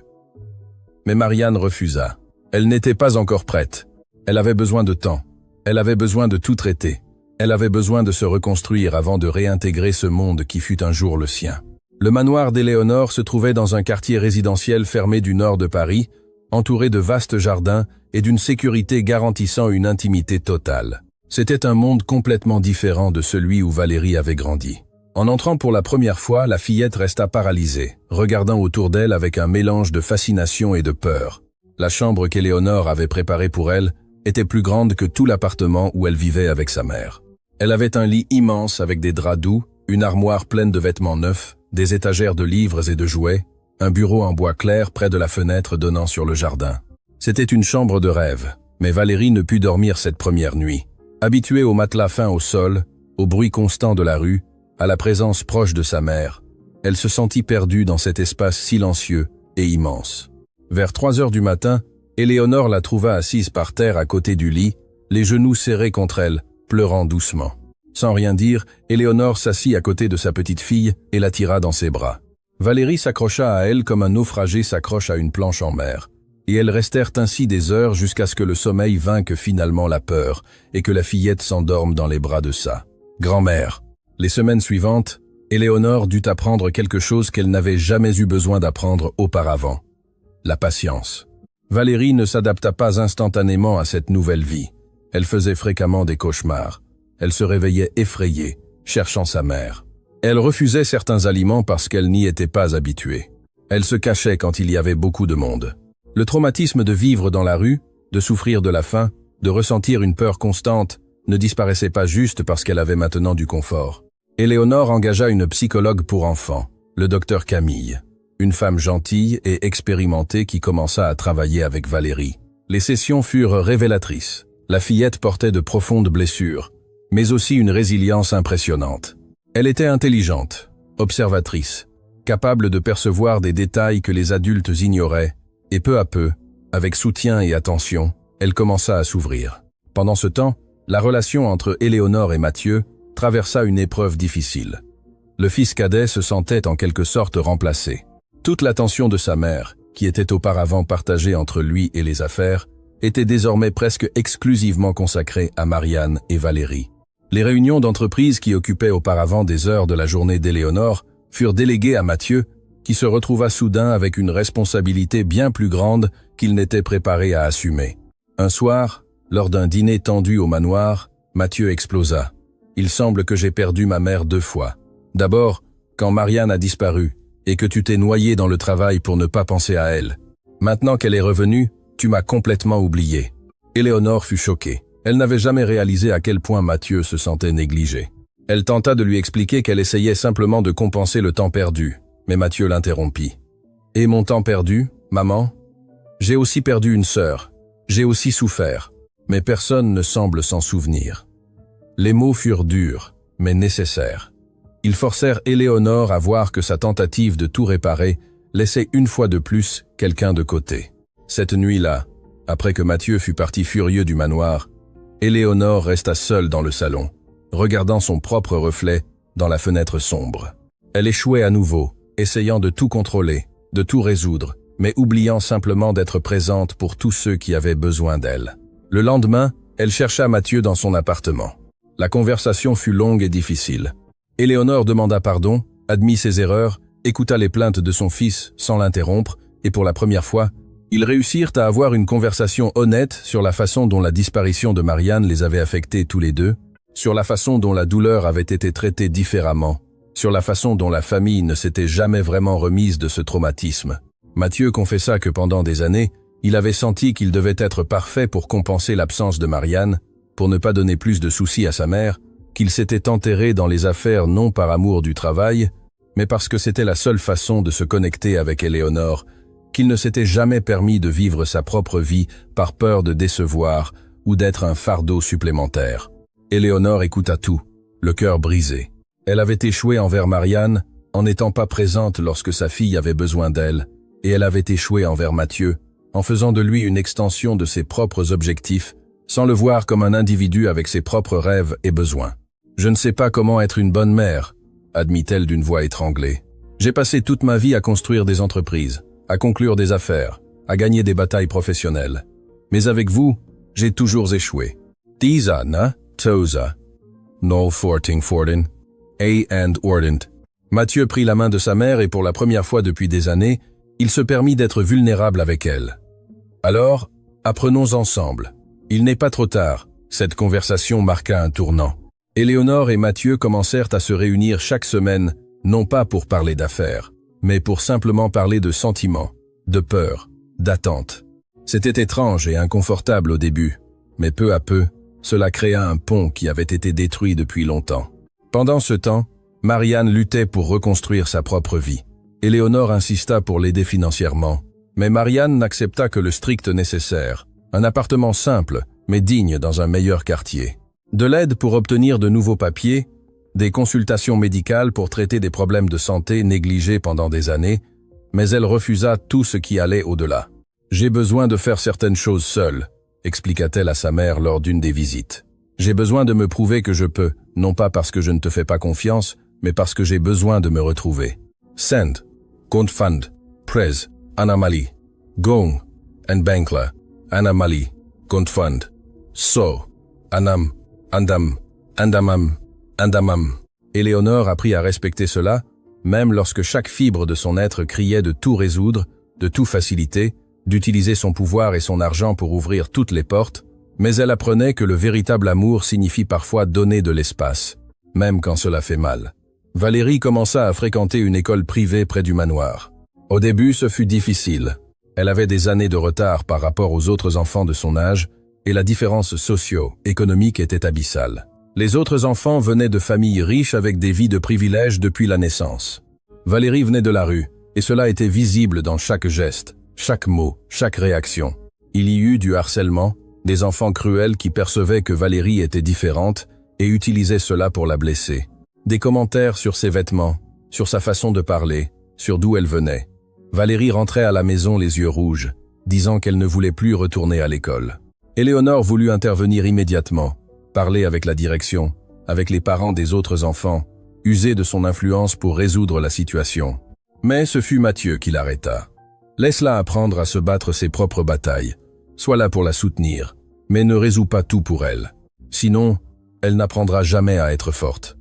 Mais Marianne refusa. Elle n'était pas encore prête. Elle avait besoin de temps. Elle avait besoin de tout traiter. Elle avait besoin de se reconstruire avant de réintégrer ce monde qui fut un jour le sien. Le manoir d'Éléonore se trouvait dans un quartier résidentiel fermé du nord de Paris, entouré de vastes jardins et d'une sécurité garantissant une intimité totale. C'était un monde complètement différent de celui où Valérie avait grandi. En entrant pour la première fois, la fillette resta paralysée, regardant autour d'elle avec un mélange de fascination et de peur. La chambre qu'Éléonore avait préparée pour elle était plus grande que tout l'appartement où elle vivait avec sa mère. Elle avait un lit immense avec des draps doux, une armoire pleine de vêtements neufs, des étagères de livres et de jouets, un bureau en bois clair près de la fenêtre donnant sur le jardin. C'était une chambre de rêve, mais Valérie ne put dormir cette première nuit. Habituée au matelas fin au sol, au bruit constant de la rue, à la présence proche de sa mère, elle se sentit perdue dans cet espace silencieux et immense. Vers 3 heures du matin, Éléonore la trouva assise par terre à côté du lit, les genoux serrés contre elle, pleurant doucement. Sans rien dire, Éléonore s'assit à côté de sa petite fille et la tira dans ses bras. Valérie s'accrocha à elle comme un naufragé s'accroche à une planche en mer, et elles restèrent ainsi des heures jusqu'à ce que le sommeil vainque finalement la peur et que la fillette s'endorme dans les bras de sa grand-mère. Les semaines suivantes, Éléonore dut apprendre quelque chose qu'elle n'avait jamais eu besoin d'apprendre auparavant. La patience. Valérie ne s'adapta pas instantanément à cette nouvelle vie. Elle faisait fréquemment des cauchemars. Elle se réveillait effrayée, cherchant sa mère. Elle refusait certains aliments parce qu'elle n'y était pas habituée. Elle se cachait quand il y avait beaucoup de monde. Le traumatisme de vivre dans la rue, de souffrir de la faim, de ressentir une peur constante, ne disparaissait pas juste parce qu'elle avait maintenant du confort. Éléonore engagea une psychologue pour enfants, le docteur Camille, une femme gentille et expérimentée qui commença à travailler avec Valérie. Les sessions furent révélatrices. La fillette portait de profondes blessures, mais aussi une résilience impressionnante. Elle était intelligente, observatrice, capable de percevoir des détails que les adultes ignoraient, et peu à peu, avec soutien et attention, elle commença à s'ouvrir. Pendant ce temps, la relation entre Éléonore et Mathieu traversa une épreuve difficile. Le fils cadet se sentait en quelque sorte remplacé. Toute l'attention de sa mère, qui était auparavant partagée entre lui et les affaires, était désormais presque exclusivement consacrée à Marianne et Valérie. Les réunions d'entreprise qui occupaient auparavant des heures de la journée d'Éléonore furent déléguées à Mathieu, qui se retrouva soudain avec une responsabilité bien plus grande qu'il n'était préparé à assumer. Un soir, lors d'un dîner tendu au manoir, Mathieu explosa. « Il semble que j'ai perdu ma mère 2 fois. D'abord, quand Marianne a disparu, et que tu t'es noyé dans le travail pour ne pas penser à elle. Maintenant qu'elle est revenue, tu m'as complètement oublié. » Éléonore fut choquée. Elle n'avait jamais réalisé à quel point Mathieu se sentait négligé. Elle tenta de lui expliquer qu'elle essayait simplement de compenser le temps perdu, mais Mathieu l'interrompit. « Et mon temps perdu, maman? J'ai aussi perdu une sœur. J'ai aussi souffert. Mais personne ne semble s'en souvenir. » Les mots furent durs, mais nécessaires. Ils forcèrent Éléonore à voir que sa tentative de tout réparer laissait une fois de plus quelqu'un de côté. Cette nuit-là, après que Mathieu fut parti furieux du manoir, Éléonore resta seule dans le salon, regardant son propre reflet dans la fenêtre sombre. Elle échouait à nouveau, essayant de tout contrôler, de tout résoudre, mais oubliant simplement d'être présente pour tous ceux qui avaient besoin d'elle. Le lendemain, elle chercha Mathieu dans son appartement. La conversation fut longue et difficile. Éléonore demanda pardon, admit ses erreurs, écouta les plaintes de son fils sans l'interrompre, et pour la première fois, ils réussirent à avoir une conversation honnête sur la façon dont la disparition de Marianne les avait affectés tous les deux, sur la façon dont la douleur avait été traitée différemment, sur la façon dont la famille ne s'était jamais vraiment remise de ce traumatisme. Mathieu confessa que pendant des années, il avait senti qu'il devait être parfait pour compenser l'absence de Marianne, pour ne pas donner plus de soucis à sa mère, qu'il s'était enterré dans les affaires non par amour du travail, mais parce que c'était la seule façon de se connecter avec Éléonore, qu'il ne s'était jamais permis de vivre sa propre vie par peur de décevoir ou d'être un fardeau supplémentaire. Éléonore écouta tout, le cœur brisé. Elle avait échoué envers Marianne en n'étant pas présente lorsque sa fille avait besoin d'elle, et elle avait échoué envers Mathieu en faisant de lui une extension de ses propres objectifs, sans le voir comme un individu avec ses propres rêves et besoins. « Je ne sais pas comment être une bonne mère », admit-elle d'une voix étranglée. « J'ai passé toute ma vie à construire des entreprises, à conclure des affaires, à gagner des batailles professionnelles. Mais avec vous, j'ai toujours échoué. » Dieser na, Toza, no forting forden, and ordent. Mathieu prit la main de sa mère et pour la première fois depuis des années, il se permit d'être vulnérable avec elle. « Alors, apprenons ensemble. Il n'est pas trop tard. » Cette conversation marqua un tournant. Éléonore et Mathieu commencèrent à se réunir chaque semaine, non pas pour parler d'affaires, mais pour simplement parler de sentiments, de peur, d'attente. C'était étrange et inconfortable au début, Mais peu à peu, cela créa un pont qui avait été détruit depuis longtemps. Pendant ce temps, Marianne luttait pour reconstruire sa propre vie. Éléonore insista pour l'aider financièrement, mais Marianne n'accepta que le strict nécessaire, un appartement simple, mais digne dans un meilleur quartier. De l'aide pour obtenir de nouveaux papiers, des consultations médicales pour traiter des problèmes de santé négligés pendant des années, mais elle refusa tout ce qui allait au-delà. « J'ai besoin de faire certaines choses seule », expliqua-t-elle à sa mère lors d'une des visites. « J'ai besoin de me prouver que je peux, non pas parce que je ne te fais pas confiance, mais parce que j'ai besoin de me retrouver. Send, Kontfand, Prez, Anamali, Gong, and Bankla, Anamali, Kontfand, So, Anam, Andam, Andamam, Andamam. » Éléonore apprit à respecter cela, même lorsque chaque fibre de son être criait de tout résoudre, de tout faciliter, d'utiliser son pouvoir et son argent pour ouvrir toutes les portes, mais elle apprenait que le véritable amour signifie parfois donner de l'espace, même quand cela fait mal. Valérie commença à fréquenter une école privée près du manoir. Au début, ce fut difficile. Elle avait des années de retard par rapport aux autres enfants de son âge, et la différence socio-économique était abyssale. Les autres enfants venaient de familles riches avec des vies de privilèges depuis la naissance. Valérie venait de la rue, et cela était visible dans chaque geste, chaque mot, chaque réaction. Il y eut du harcèlement, des enfants cruels qui percevaient que Valérie était différente et utilisaient cela pour la blesser. Des commentaires sur ses vêtements, sur sa façon de parler, sur d'où elle venait. Valérie rentrait à la maison les yeux rouges, disant qu'elle ne voulait plus retourner à l'école. Éléonore voulut intervenir immédiatement, parler avec la direction, avec les parents des autres enfants, user de son influence pour résoudre la situation. Mais ce fut Mathieu qui l'arrêta. « Laisse-la apprendre à se battre ses propres batailles. Sois là pour la soutenir, mais ne résous pas tout pour elle. Sinon, elle n'apprendra jamais à être forte. »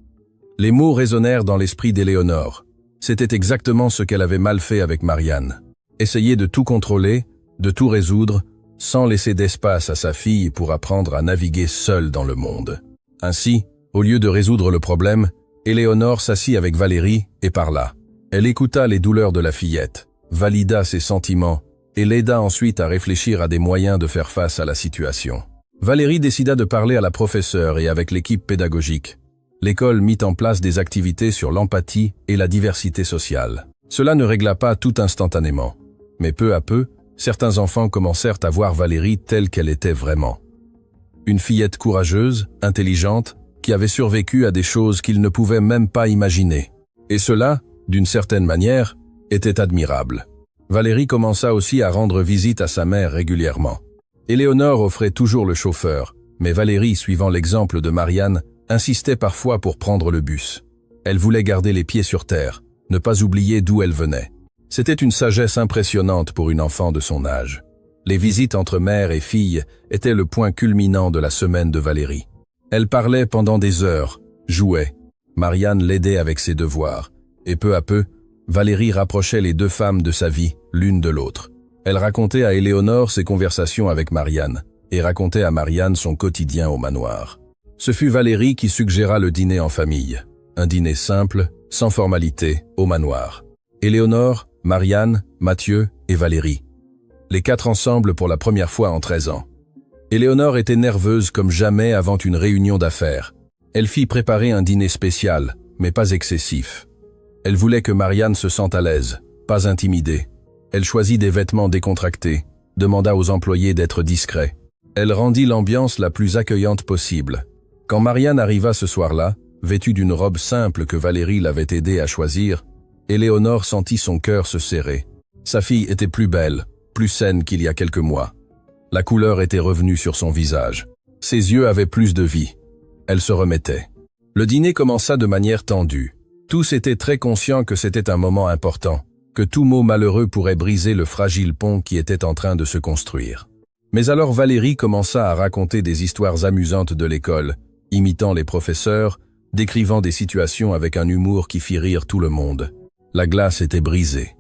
Les mots résonnèrent dans l'esprit d'Éléonore. C'était exactement ce qu'elle avait mal fait avec Marianne. Essayer de tout contrôler, de tout résoudre, sans laisser d'espace à sa fille pour apprendre à naviguer seule dans le monde. Ainsi, au lieu de résoudre le problème, Éléonore s'assit avec Valérie et parla. Elle écouta les douleurs de la fillette, valida ses sentiments et l'aida ensuite à réfléchir à des moyens de faire face à la situation. Valérie décida de parler à la professeure et avec l'équipe pédagogique. L'école mit en place des activités sur l'empathie et la diversité sociale. Cela ne régla pas tout instantanément, mais peu à peu, certains enfants commencèrent à voir Valérie telle qu'elle était vraiment. Une fillette courageuse, intelligente, qui avait survécu à des choses qu'ils ne pouvaient même pas imaginer. Et cela, d'une certaine manière, était admirable. Valérie commença aussi à rendre visite à sa mère régulièrement. Éléonore offrait toujours le chauffeur, mais Valérie, suivant l'exemple de Marianne, insistait parfois pour prendre le bus. Elle voulait garder les pieds sur terre, ne pas oublier d'où elle venait. C'était une sagesse impressionnante pour une enfant de son âge. Les visites entre mère et fille étaient le point culminant de la semaine de Valérie. Elle parlait pendant des heures, jouait. Marianne l'aidait avec ses devoirs, et peu à peu, Valérie rapprochait les deux femmes de sa vie, l'une de l'autre. Elle racontait à Éléonore ses conversations avec Marianne, et racontait à Marianne son quotidien au manoir. Ce fut Valérie qui suggéra le dîner en famille. Un dîner simple, sans formalité, au manoir. Éléonore, Marianne, Mathieu et Valérie. Les quatre ensemble pour la première fois en 13 ans. Éléonore était nerveuse comme jamais avant une réunion d'affaires. Elle fit préparer un dîner spécial, mais pas excessif. Elle voulait que Marianne se sente à l'aise, pas intimidée. Elle choisit des vêtements décontractés, demanda aux employés d'être discrets. Elle rendit l'ambiance la plus accueillante possible. Quand Marianne arriva ce soir-là, vêtue d'une robe simple que Valérie l'avait aidée à choisir, Éléonore sentit son cœur se serrer. Sa fille était plus belle, plus saine qu'il y a quelques mois. La couleur était revenue sur son visage. Ses yeux avaient plus de vie. Elle se remettait. Le dîner commença de manière tendue. Tous étaient très conscients que c'était un moment important, que tout mot malheureux pourrait briser le fragile pont qui était en train de se construire. Mais alors Valérie commença à raconter des histoires amusantes de l'école, imitant les professeurs, décrivant des situations avec un humour qui fit rire tout le monde. La glace était brisée.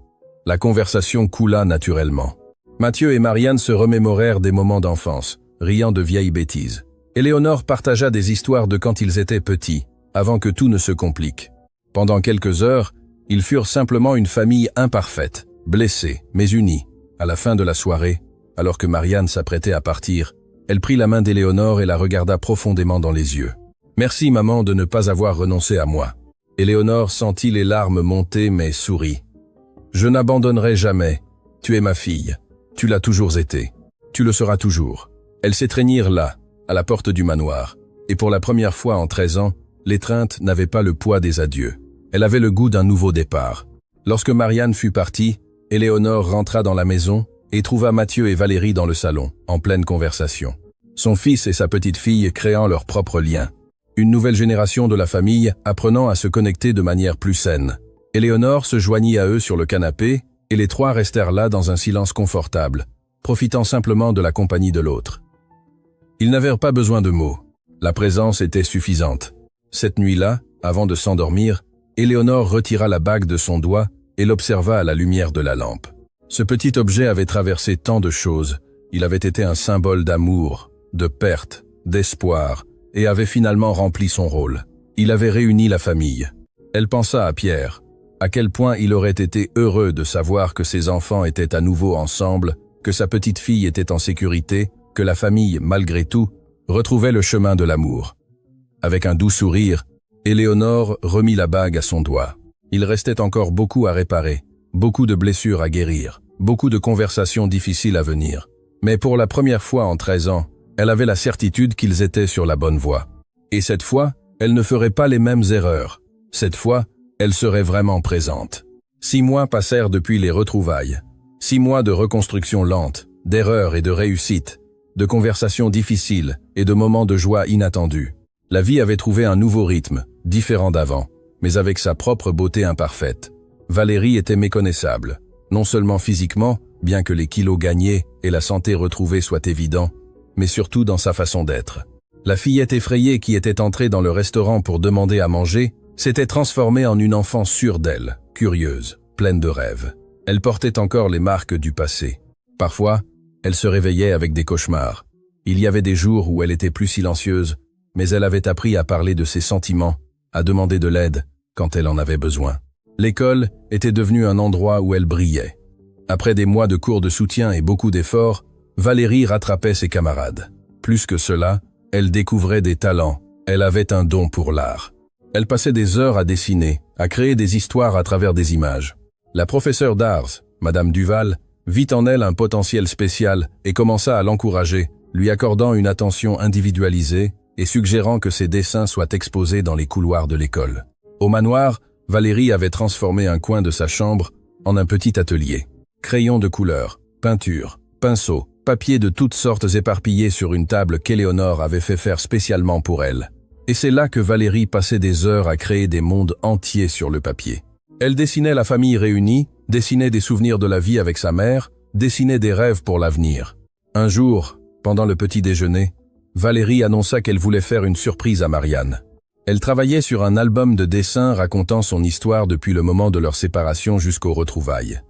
La conversation coula naturellement. Mathieu et Marianne se remémorèrent des moments d'enfance, riant de vieilles bêtises. Éléonore partagea des histoires de quand ils étaient petits, avant que tout ne se complique. Pendant quelques heures, ils furent simplement une famille imparfaite, blessée, mais unie. À la fin de la soirée, alors que Marianne s'apprêtait à partir, Elle prit la main d'Éléonore et la regarda profondément dans les yeux. « Merci, maman, de ne pas avoir renoncé à moi. » Éléonore sentit les larmes monter mais sourit. « Je n'abandonnerai jamais. Tu es ma fille. Tu l'as toujours été. Tu le seras toujours. » Elles s'étreignirent là, à la porte du manoir, et pour la première fois en 13 ans, l'étreinte n'avait pas le poids des adieux. Elle avait le goût d'un nouveau départ. Lorsque Marianne fut partie, Éléonore rentra dans la maison et trouva Mathieu et Valérie dans le salon, en pleine conversation. Son fils et sa petite-fille créant leur propre lien. Une nouvelle génération de la famille apprenant à se connecter de manière plus saine. Éléonore se joignit à eux sur le canapé et les trois restèrent là dans un silence confortable, profitant simplement de la compagnie de l'autre. Ils n'avaient pas besoin de mots. La présence était suffisante. Cette nuit-là, avant de s'endormir, Éléonore retira la bague de son doigt et l'observa à la lumière de la lampe. Ce petit objet avait traversé tant de choses. Il avait été un symbole d'amour, de perte, d'espoir, et avait finalement rempli son rôle. Il avait réuni la famille. Elle pensa à Pierre, à quel point il aurait été heureux de savoir que ses enfants étaient à nouveau ensemble, que sa petite-fille était en sécurité, que la famille, malgré tout, retrouvait le chemin de l'amour. Avec un doux sourire, Éléonore remit la bague à son doigt. Il restait encore beaucoup à réparer, beaucoup de blessures à guérir, beaucoup de conversations difficiles à venir. Mais pour la première fois en 13 ans, elle avait la certitude qu'ils étaient sur la bonne voie. Et cette fois, elle ne ferait pas les mêmes erreurs. Cette fois, elle serait vraiment présente. 6 mois passèrent depuis les retrouvailles. 6 mois de reconstruction lente, d'erreurs et de réussites, de conversations difficiles et de moments de joie inattendus. La vie avait trouvé un nouveau rythme, différent d'avant, mais avec sa propre beauté imparfaite. Valérie était méconnaissable, non seulement physiquement, bien que les kilos gagnés et la santé retrouvée soient évidents, mais surtout dans sa façon d'être. La fillette effrayée qui était entrée dans le restaurant pour demander à manger s'était transformée en une enfant sûre d'elle, curieuse, pleine de rêves. Elle portait encore les marques du passé. Parfois, elle se réveillait avec des cauchemars. Il y avait des jours où elle était plus silencieuse, mais elle avait appris à parler de ses sentiments, à demander de l'aide quand elle en avait besoin. L'école était devenue un endroit où elle brillait. Après des mois de cours de soutien et beaucoup d'efforts, Valérie rattrapait ses camarades. Plus que cela, elle découvrait des talents. Elle avait un don pour l'art. Elle passait des heures à dessiner, à créer des histoires à travers des images. La professeure d'arts, Madame Duval, vit en elle un potentiel spécial et commença à l'encourager, lui accordant une attention individualisée et suggérant que ses dessins soient exposés dans les couloirs de l'école. Au manoir, Valérie avait transformé un coin de sa chambre en un petit atelier. Crayons de couleur, peinture, pinceaux, papier de toutes sortes éparpillés sur une table qu'Éléonore avait fait faire spécialement pour elle. Et c'est là que Valérie passait des heures à créer des mondes entiers sur le papier. Elle dessinait la famille réunie, dessinait des souvenirs de la vie avec sa mère, dessinait des rêves pour l'avenir. Un jour, pendant le petit déjeuner, Valérie annonça qu'elle voulait faire une surprise à Marianne. Elle travaillait sur un album de dessins racontant son histoire depuis le moment de leur séparation jusqu'aux retrouvailles.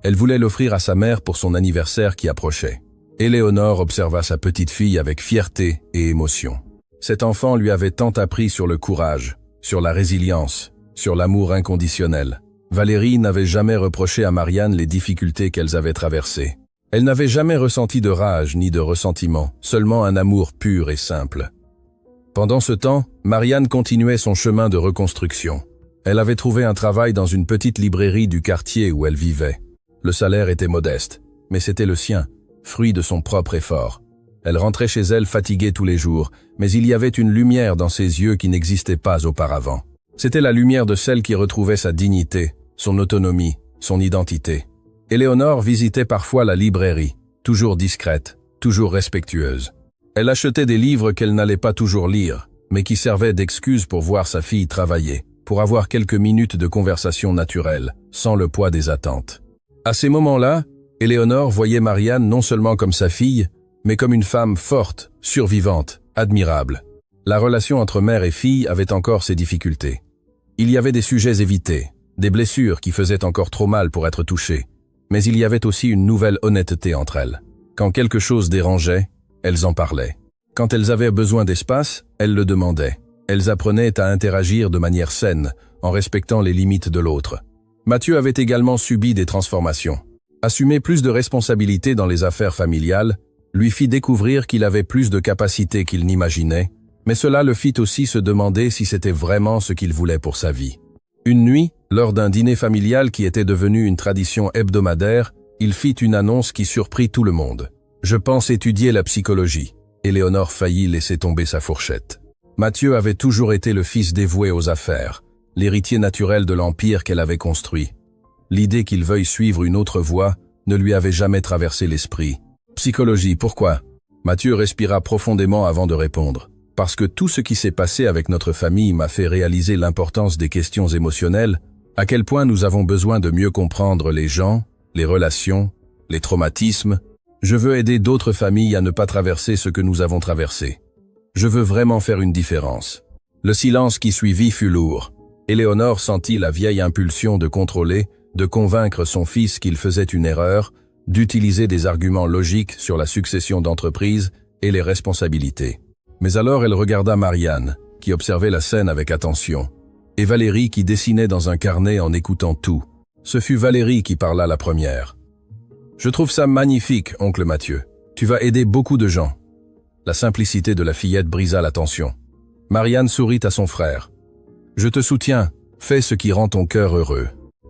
Elle voulait l'offrir à sa mère pour son anniversaire qui approchait. Éléonore observa sa petite fille avec fierté et émotion. Cet enfant lui avait tant appris sur le courage, sur la résilience, sur l'amour inconditionnel. Valérie n'avait jamais reproché à Marianne les difficultés qu'elles avaient traversées. Elle n'avait jamais ressenti de rage ni de ressentiment, seulement un amour pur et simple. Pendant ce temps, Marianne continuait son chemin de reconstruction. Elle avait trouvé un travail dans une petite librairie du quartier où elle vivait. Le salaire était modeste, mais c'était le sien, fruit de son propre effort. Elle rentrait chez elle fatiguée tous les jours, mais il y avait une lumière dans ses yeux qui n'existait pas auparavant. C'était la lumière de celle qui retrouvait sa dignité, son autonomie, son identité. Éléonore visitait parfois la librairie, toujours discrète, toujours respectueuse. Elle achetait des livres qu'elle n'allait pas toujours lire, mais qui servaient d'excuse pour voir sa fille travailler, pour avoir quelques minutes de conversation naturelle, sans le poids des attentes. À ces moments-là, Éléonore voyait Marianne non seulement comme sa fille, mais comme une femme forte, survivante, admirable. La relation entre mère et fille avait encore ses difficultés. Il y avait des sujets évités, des blessures qui faisaient encore trop mal pour être touchées, mais il y avait aussi une nouvelle honnêteté entre elles. Quand quelque chose dérangeait, elles en parlaient. Quand elles avaient besoin d'espace, elles le demandaient. Elles apprenaient à interagir de manière saine, en respectant les limites de l'autre. Mathieu avait également subi des transformations. Assumer plus de responsabilités dans les affaires familiales, lui fit découvrir qu'il avait plus de capacités qu'il n'imaginait, mais cela le fit aussi se demander si c'était vraiment ce qu'il voulait pour sa vie. Une nuit, lors d'un dîner familial qui était devenu une tradition hebdomadaire, il fit une annonce qui surprit tout le monde. « Je pense étudier la psychologie ». Éléonore faillit laisser tomber sa fourchette. Mathieu avait toujours été le fils dévoué aux affaires, l'héritier naturel de l'empire qu'elle avait construit. L'idée qu'il veuille suivre une autre voie ne lui avait jamais traversé l'esprit. « Psychologie, pourquoi ?» Mathieu respira profondément avant de répondre. « Parce que tout ce qui s'est passé avec notre famille m'a fait réaliser l'importance des questions émotionnelles, à quel point nous avons besoin de mieux comprendre les gens, les relations, les traumatismes. Je veux aider d'autres familles à ne pas traverser ce que nous avons traversé. Je veux vraiment faire une différence. » Le silence qui suivit fut lourd. Éléonore sentit la vieille impulsion de contrôler, de convaincre son fils qu'il faisait une erreur, d'utiliser des arguments logiques sur la succession d'entreprises et les responsabilités. Mais alors elle regarda Marianne, qui observait la scène avec attention, et Valérie qui dessinait dans un carnet en écoutant tout. Ce fut Valérie qui parla la première. « Je trouve ça magnifique, oncle Mathieu. Tu vas aider beaucoup de gens. » La simplicité de la fillette brisa la tension. Marianne sourit à son frère. « Je te soutiens, fais ce qui rend ton cœur heureux. »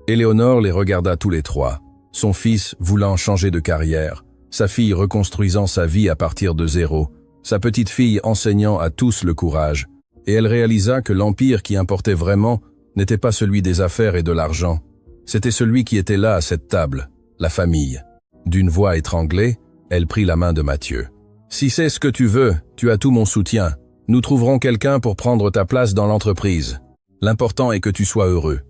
Éléonore les regarda tous les trois, son fils voulant changer de carrière, sa fille reconstruisant sa vie à partir de zéro, sa petite fille enseignant à tous le courage, et elle réalisa que l'empire qui importait vraiment n'était pas celui des affaires et de l'argent, c'était celui qui était là à cette table, la famille. D'une voix étranglée, elle prit la main de Mathieu. « Si c'est ce que tu veux, tu as tout mon soutien. Nous trouverons quelqu'un pour prendre ta place dans l'entreprise. L'important est que tu sois heureux. »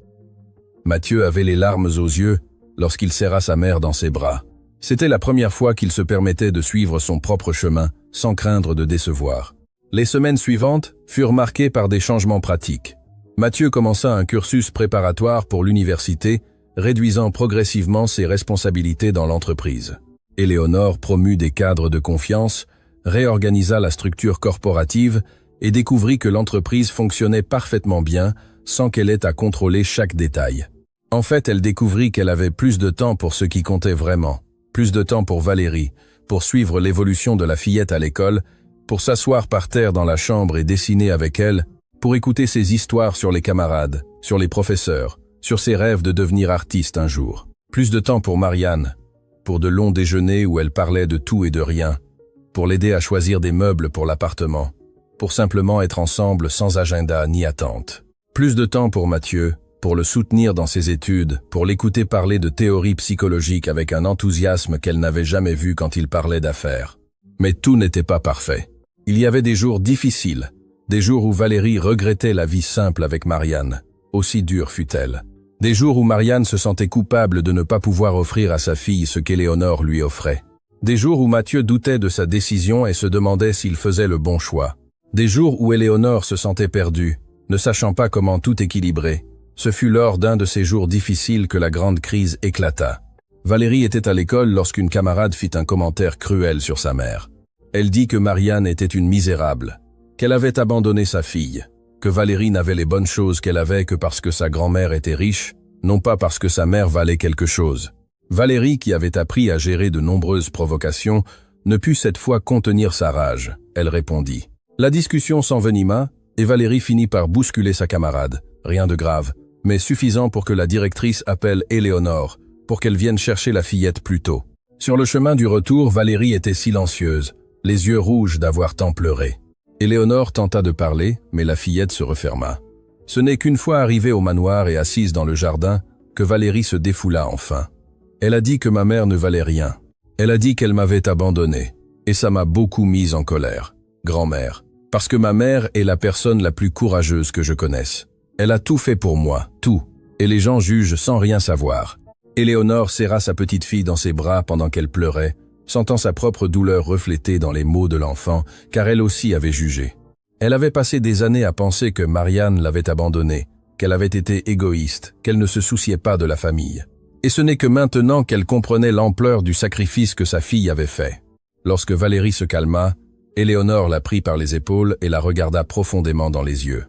Mathieu avait les larmes aux yeux lorsqu'il serra sa mère dans ses bras. C'était la première fois qu'il se permettait de suivre son propre chemin, sans craindre de décevoir. Les semaines suivantes furent marquées par des changements pratiques. Mathieu commença un cursus préparatoire pour l'université, réduisant progressivement ses responsabilités dans l'entreprise. Éléonore promut des cadres de confiance, réorganisa la structure corporative et découvrit que l'entreprise fonctionnait parfaitement bien sans qu'elle ait à contrôler chaque détail. En fait, elle découvrit qu'elle avait plus de temps pour ce qui comptait vraiment, plus de temps pour Valérie, pour suivre l'évolution de la fillette à l'école, pour s'asseoir par terre dans la chambre et dessiner avec elle, pour écouter ses histoires sur les camarades, sur les professeurs, sur ses rêves de devenir artiste un jour. Plus de temps pour Marianne, pour de longs déjeuners où elle parlait de tout et de rien, pour l'aider à choisir des meubles pour l'appartement, pour simplement être ensemble sans agenda ni attente. Plus de temps pour Mathieu, pour le soutenir dans ses études, pour l'écouter parler de théorie psychologique avec un enthousiasme qu'elle n'avait jamais vu quand il parlait d'affaires. Mais tout n'était pas parfait. Il y avait des jours difficiles, des jours où Valérie regrettait la vie simple avec Marianne, aussi dure fut-elle. Des jours où Marianne se sentait coupable de ne pas pouvoir offrir à sa fille ce qu'Éléonore lui offrait. Des jours où Mathieu doutait de sa décision et se demandait s'il faisait le bon choix. Des jours où Éléonore se sentait perdue, ne sachant pas comment tout équilibrer. Ce fut lors d'un de ces jours difficiles que la grande crise éclata. Valérie était à l'école lorsqu'une camarade fit un commentaire cruel sur sa mère. Elle dit que Marianne était une misérable, qu'elle avait abandonné sa fille, que Valérie n'avait les bonnes choses qu'elle avait que parce que sa grand-mère était riche, non pas parce que sa mère valait quelque chose. Valérie, qui avait appris à gérer de nombreuses provocations, ne put cette fois contenir sa rage. Elle répondit. La discussion s'envenima et Valérie finit par bousculer sa camarade. Rien de grave, mais suffisant pour que la directrice appelle Éléonore, pour qu'elle vienne chercher la fillette plus tôt. Sur le chemin du retour, Valérie était silencieuse, les yeux rouges d'avoir tant pleuré. Éléonore tenta de parler, mais la fillette se referma. Ce n'est qu'une fois arrivée au manoir et assise dans le jardin que Valérie se défoula enfin. Elle a dit que ma mère ne valait rien. Elle a dit qu'elle m'avait abandonnée, et ça m'a beaucoup mise en colère. Grand-mère, parce que ma mère est la personne la plus courageuse que je connaisse. Elle a tout fait pour moi, tout, et les gens jugent sans rien savoir. Éléonore serra sa petite fille dans ses bras pendant qu'elle pleurait, sentant sa propre douleur reflétée dans les mots de l'enfant, car elle aussi avait jugé. Elle avait passé des années à penser que Marianne l'avait abandonnée, qu'elle avait été égoïste, qu'elle ne se souciait pas de la famille. Et ce n'est que maintenant qu'elle comprenait l'ampleur du sacrifice que sa fille avait fait. Lorsque Valérie se calma, Éléonore la prit par les épaules et la regarda profondément dans les yeux.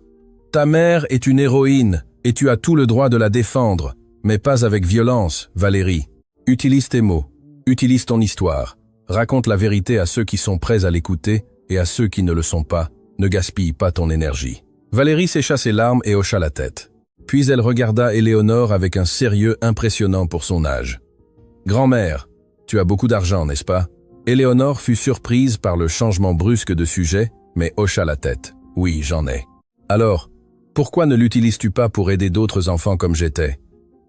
« Ta mère est une héroïne, et tu as tout le droit de la défendre, mais pas avec violence, Valérie. Utilise tes mots, utilise ton histoire. Raconte la vérité à ceux qui sont prêts à l'écouter et à ceux qui ne le sont pas. Ne gaspille pas ton énergie. Valérie sécha ses larmes et hocha la tête. Puis elle regarda Éléonore avec un sérieux impressionnant pour son âge. « Grand-mère, tu as beaucoup d'argent, n'est-ce pas ?» Éléonore fut surprise par le changement brusque de sujet, mais hocha la tête. « Oui, j'en ai. »« Alors, pourquoi ne l'utilises-tu pas pour aider d'autres enfants comme j'étais?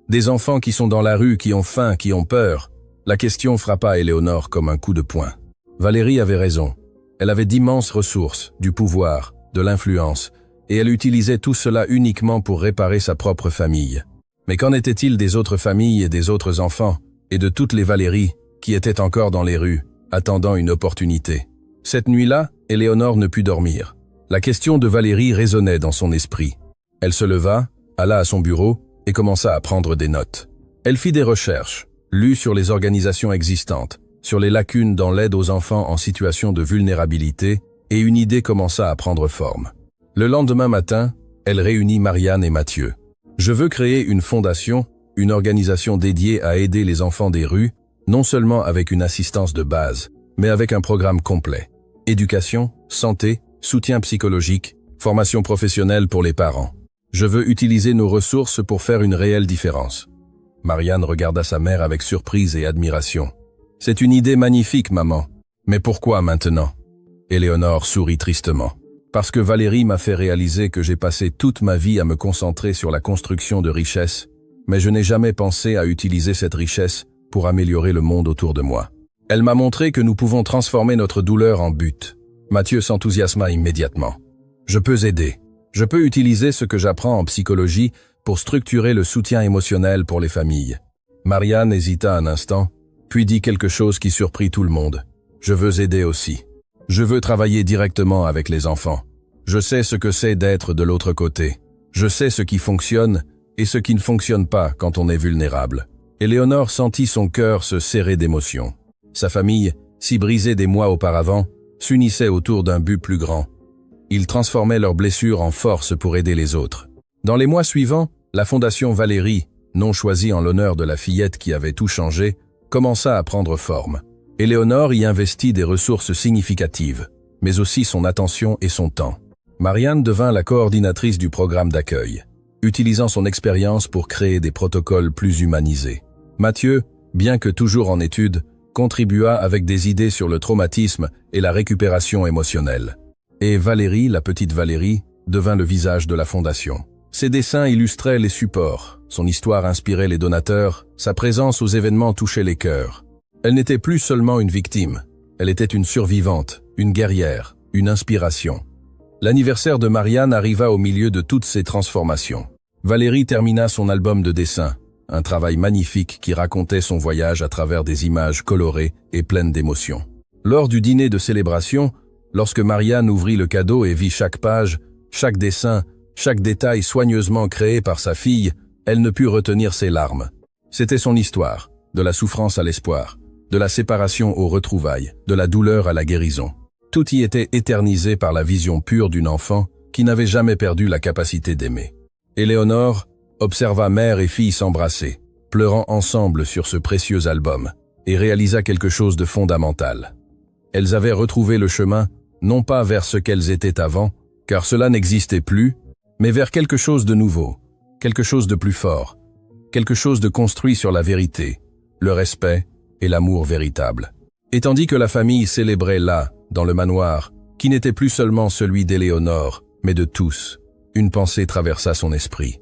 Des enfants qui sont dans la rue, qui ont faim, qui ont peur. » La question frappa Éléonore comme un coup de poing. Valérie avait raison. Elle avait d'immenses ressources, du pouvoir, de l'influence, et elle utilisait tout cela uniquement pour réparer sa propre famille. Mais qu'en était-il des autres familles et des autres enfants, et de toutes les Valéries qui étaient encore dans les rues, attendant une opportunité? Cette nuit-là, Éléonore ne put dormir. La question de Valérie résonnait dans son esprit. Elle se leva, alla à son bureau et commença à prendre des notes. Elle fit des recherches, lut sur les organisations existantes, sur les lacunes dans l'aide aux enfants en situation de vulnérabilité, et une idée commença à prendre forme. Le lendemain matin, elle réunit Marianne et Mathieu. « Je veux créer une fondation, une organisation dédiée à aider les enfants des rues, non seulement avec une assistance de base, mais avec un programme complet. Éducation, santé, soutien psychologique, formation professionnelle pour les parents. Je veux utiliser nos ressources pour faire une réelle différence. » Marianne regarda sa mère avec surprise et admiration. « C'est une idée magnifique, maman. Mais pourquoi maintenant ?» Éléonore sourit tristement. « Parce que Valérie m'a fait réaliser que j'ai passé toute ma vie à me concentrer sur la construction de richesses, mais je n'ai jamais pensé à utiliser cette richesse pour améliorer le monde autour de moi. Elle m'a montré que nous pouvons transformer notre douleur en but. » Mathieu s'enthousiasma immédiatement. « Je peux aider. Je peux utiliser ce que j'apprends en psychologie pour structurer le soutien émotionnel pour les familles. » Marianne hésita un instant, puis dit quelque chose qui surprit tout le monde. « Je veux aider aussi. Je veux travailler directement avec les enfants. Je sais ce que c'est d'être de l'autre côté. Je sais ce qui fonctionne et ce qui ne fonctionne pas quand on est vulnérable. » Éléonore sentit son cœur se serrer d'émotion. Sa famille, si brisée des mois auparavant, s'unissait autour d'un but plus grand. Ils transformaient leurs blessures en force pour aider les autres. Dans les mois suivants, la Fondation Valérie, nom choisi en l'honneur de la fillette qui avait tout changé, commença à prendre forme. Éléonore y investit des ressources significatives, mais aussi son attention et son temps. Marianne devint la coordinatrice du programme d'accueil, utilisant son expérience pour créer des protocoles plus humanisés. Mathieu, bien que toujours en études, contribua avec des idées sur le traumatisme et la récupération émotionnelle. Et Valérie, la petite Valérie, devint le visage de la Fondation. Ses dessins illustraient les supports, son histoire inspirait les donateurs, sa présence aux événements touchait les cœurs. Elle n'était plus seulement une victime, elle était une survivante, une guerrière, une inspiration. L'anniversaire de Marianne arriva au milieu de toutes ces transformations. Valérie termina son album de dessins, un travail magnifique qui racontait son voyage à travers des images colorées et pleines d'émotions. Lors du dîner de célébration, lorsque Marianne ouvrit le cadeau et vit chaque page, chaque dessin, chaque détail soigneusement créé par sa fille, elle ne put retenir ses larmes. C'était son histoire, de la souffrance à l'espoir, de la séparation aux retrouvailles, de la douleur à la guérison. Tout y était éternisé par la vision pure d'une enfant qui n'avait jamais perdu la capacité d'aimer. Éléonore observa mère et fille s'embrasser, pleurant ensemble sur ce précieux album, et réalisa quelque chose de fondamental. Elles avaient retrouvé le chemin, non pas vers ce qu'elles étaient avant, car cela n'existait plus, mais vers quelque chose de nouveau, quelque chose de plus fort, quelque chose de construit sur la vérité, le respect et l'amour véritable. Et tandis que la famille célébrait là, dans le manoir, qui n'était plus seulement celui d'Éléonore, mais de tous, une pensée traversa son esprit.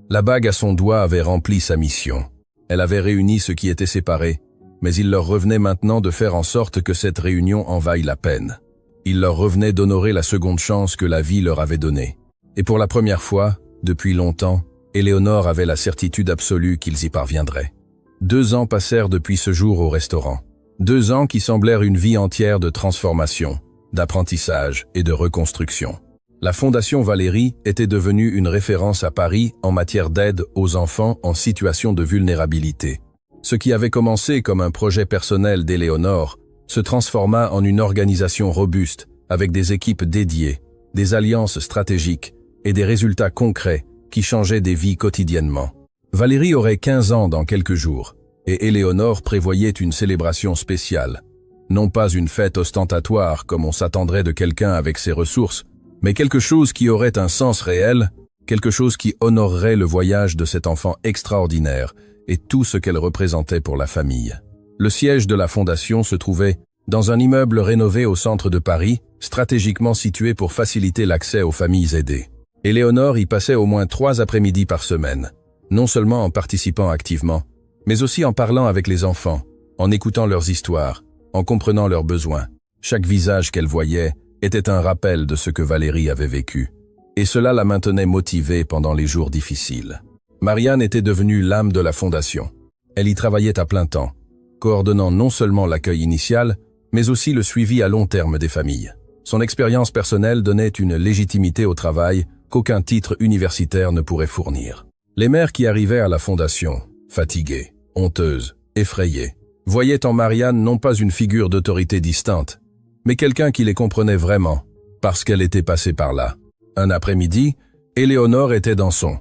La bague à son doigt avait rempli sa mission. Elle avait réuni ceux qui étaient séparés, mais il leur revenait maintenant de faire en sorte que cette réunion en vaille la peine. Il leur revenait d'honorer la seconde chance que la vie leur avait donnée. Et pour la première fois, depuis longtemps, Éléonore avait la certitude absolue qu'ils y parviendraient. 2 ans passèrent depuis ce jour au restaurant. 2 ans qui semblèrent une vie entière de transformation, d'apprentissage et de reconstruction. La Fondation Valérie était devenue une référence à Paris en matière d'aide aux enfants en situation de vulnérabilité. Ce qui avait commencé comme un projet personnel d'Éléonore se transforma en une organisation robuste avec des équipes dédiées, des alliances stratégiques et des résultats concrets qui changeaient des vies quotidiennement. Valérie aurait 15 ans dans quelques jours, et Éléonore prévoyait une célébration spéciale. Non pas une fête ostentatoire comme on s'attendrait de quelqu'un avec ses ressources, mais quelque chose qui aurait un sens réel, quelque chose qui honorerait le voyage de cet enfant extraordinaire et tout ce qu'elle représentait pour la famille. Le siège de la fondation se trouvait dans un immeuble rénové au centre de Paris, stratégiquement situé pour faciliter l'accès aux familles aidées. Éléonore y passait au moins 3 après-midi par semaine, non seulement en participant activement, mais aussi en parlant avec les enfants, en écoutant leurs histoires, en comprenant leurs besoins. Chaque visage qu'elle voyait était un rappel de ce que Valérie avait vécu. Et cela la maintenait motivée pendant les jours difficiles. Marianne était devenue l'âme de la fondation. Elle y travaillait à plein temps, coordonnant non seulement l'accueil initial, mais aussi le suivi à long terme des familles. Son expérience personnelle donnait une légitimité au travail qu'aucun titre universitaire ne pourrait fournir. Les mères qui arrivaient à la fondation, fatiguées, honteuses, effrayées, voyaient en Marianne non pas une figure d'autorité distante, mais quelqu'un qui les comprenait vraiment, parce qu'elle était passée par là. Un après-midi, Éléonore était dans son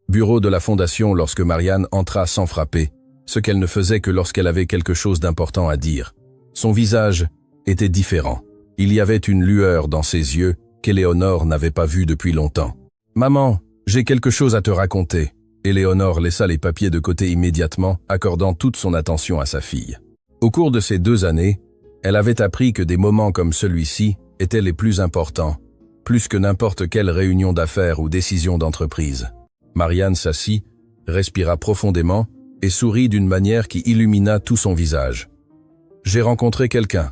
bureau de la fondation lorsque Marianne entra sans frapper, ce qu'elle ne faisait que lorsqu'elle avait quelque chose d'important à dire. Son visage était différent. Il y avait une lueur dans ses yeux qu'Éléonore n'avait pas vue depuis longtemps. « Maman, j'ai quelque chose à te raconter. » Éléonore laissa les papiers de côté immédiatement, accordant toute son attention à sa fille. Au cours de ces 2 années, elle avait appris que des moments comme celui-ci étaient les plus importants, plus que n'importe quelle réunion d'affaires ou décision d'entreprise. Marianne s'assit, respira profondément et sourit d'une manière qui illumina tout son visage. « J'ai rencontré quelqu'un. »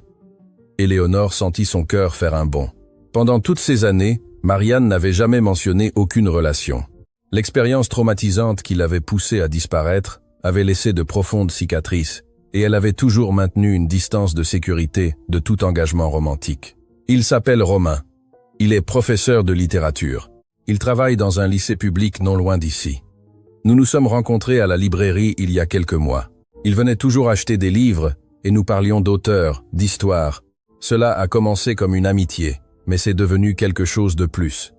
Éléonore sentit son cœur faire un bond. Pendant toutes ces années, Marianne n'avait jamais mentionné aucune relation. L'expérience traumatisante qui l'avait poussée à disparaître avait laissé de profondes cicatrices, et elle avait toujours maintenu une distance de sécurité de tout engagement romantique. Il s'appelle Romain. Il est professeur de littérature. Il travaille dans un lycée public non loin d'ici. Nous nous sommes rencontrés à la librairie il y a quelques mois. Il venait toujours acheter des livres, et nous parlions d'auteurs, d'histoires. Cela a commencé comme une amitié, mais c'est devenu quelque chose de plus.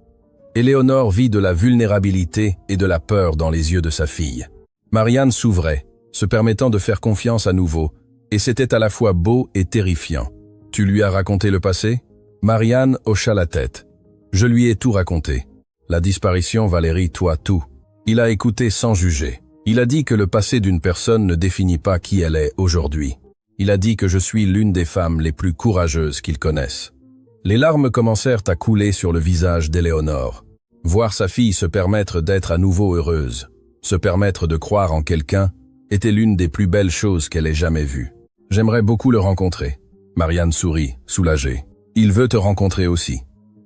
Éléonore vit de la vulnérabilité et de la peur dans les yeux de sa fille. Marianne s'ouvrait, se permettant de faire confiance à nouveau, et c'était à la fois beau et terrifiant. « Tu lui as raconté le passé ?» Marianne hocha la tête. « Je lui ai tout raconté. La disparition, Valérie, toi, tout. » Il a écouté sans juger. Il a dit que le passé d'une personne ne définit pas qui elle est aujourd'hui. Il a dit que je suis l'une des femmes les plus courageuses qu'il connaisse. Les larmes commencèrent à couler sur le visage d'Éléonore. Voir sa fille se permettre d'être à nouveau heureuse, se permettre de croire en quelqu'un, était l'une des plus belles choses qu'elle ait jamais vues. « J'aimerais beaucoup le rencontrer. » Marianne sourit, soulagée. « Il veut te rencontrer aussi.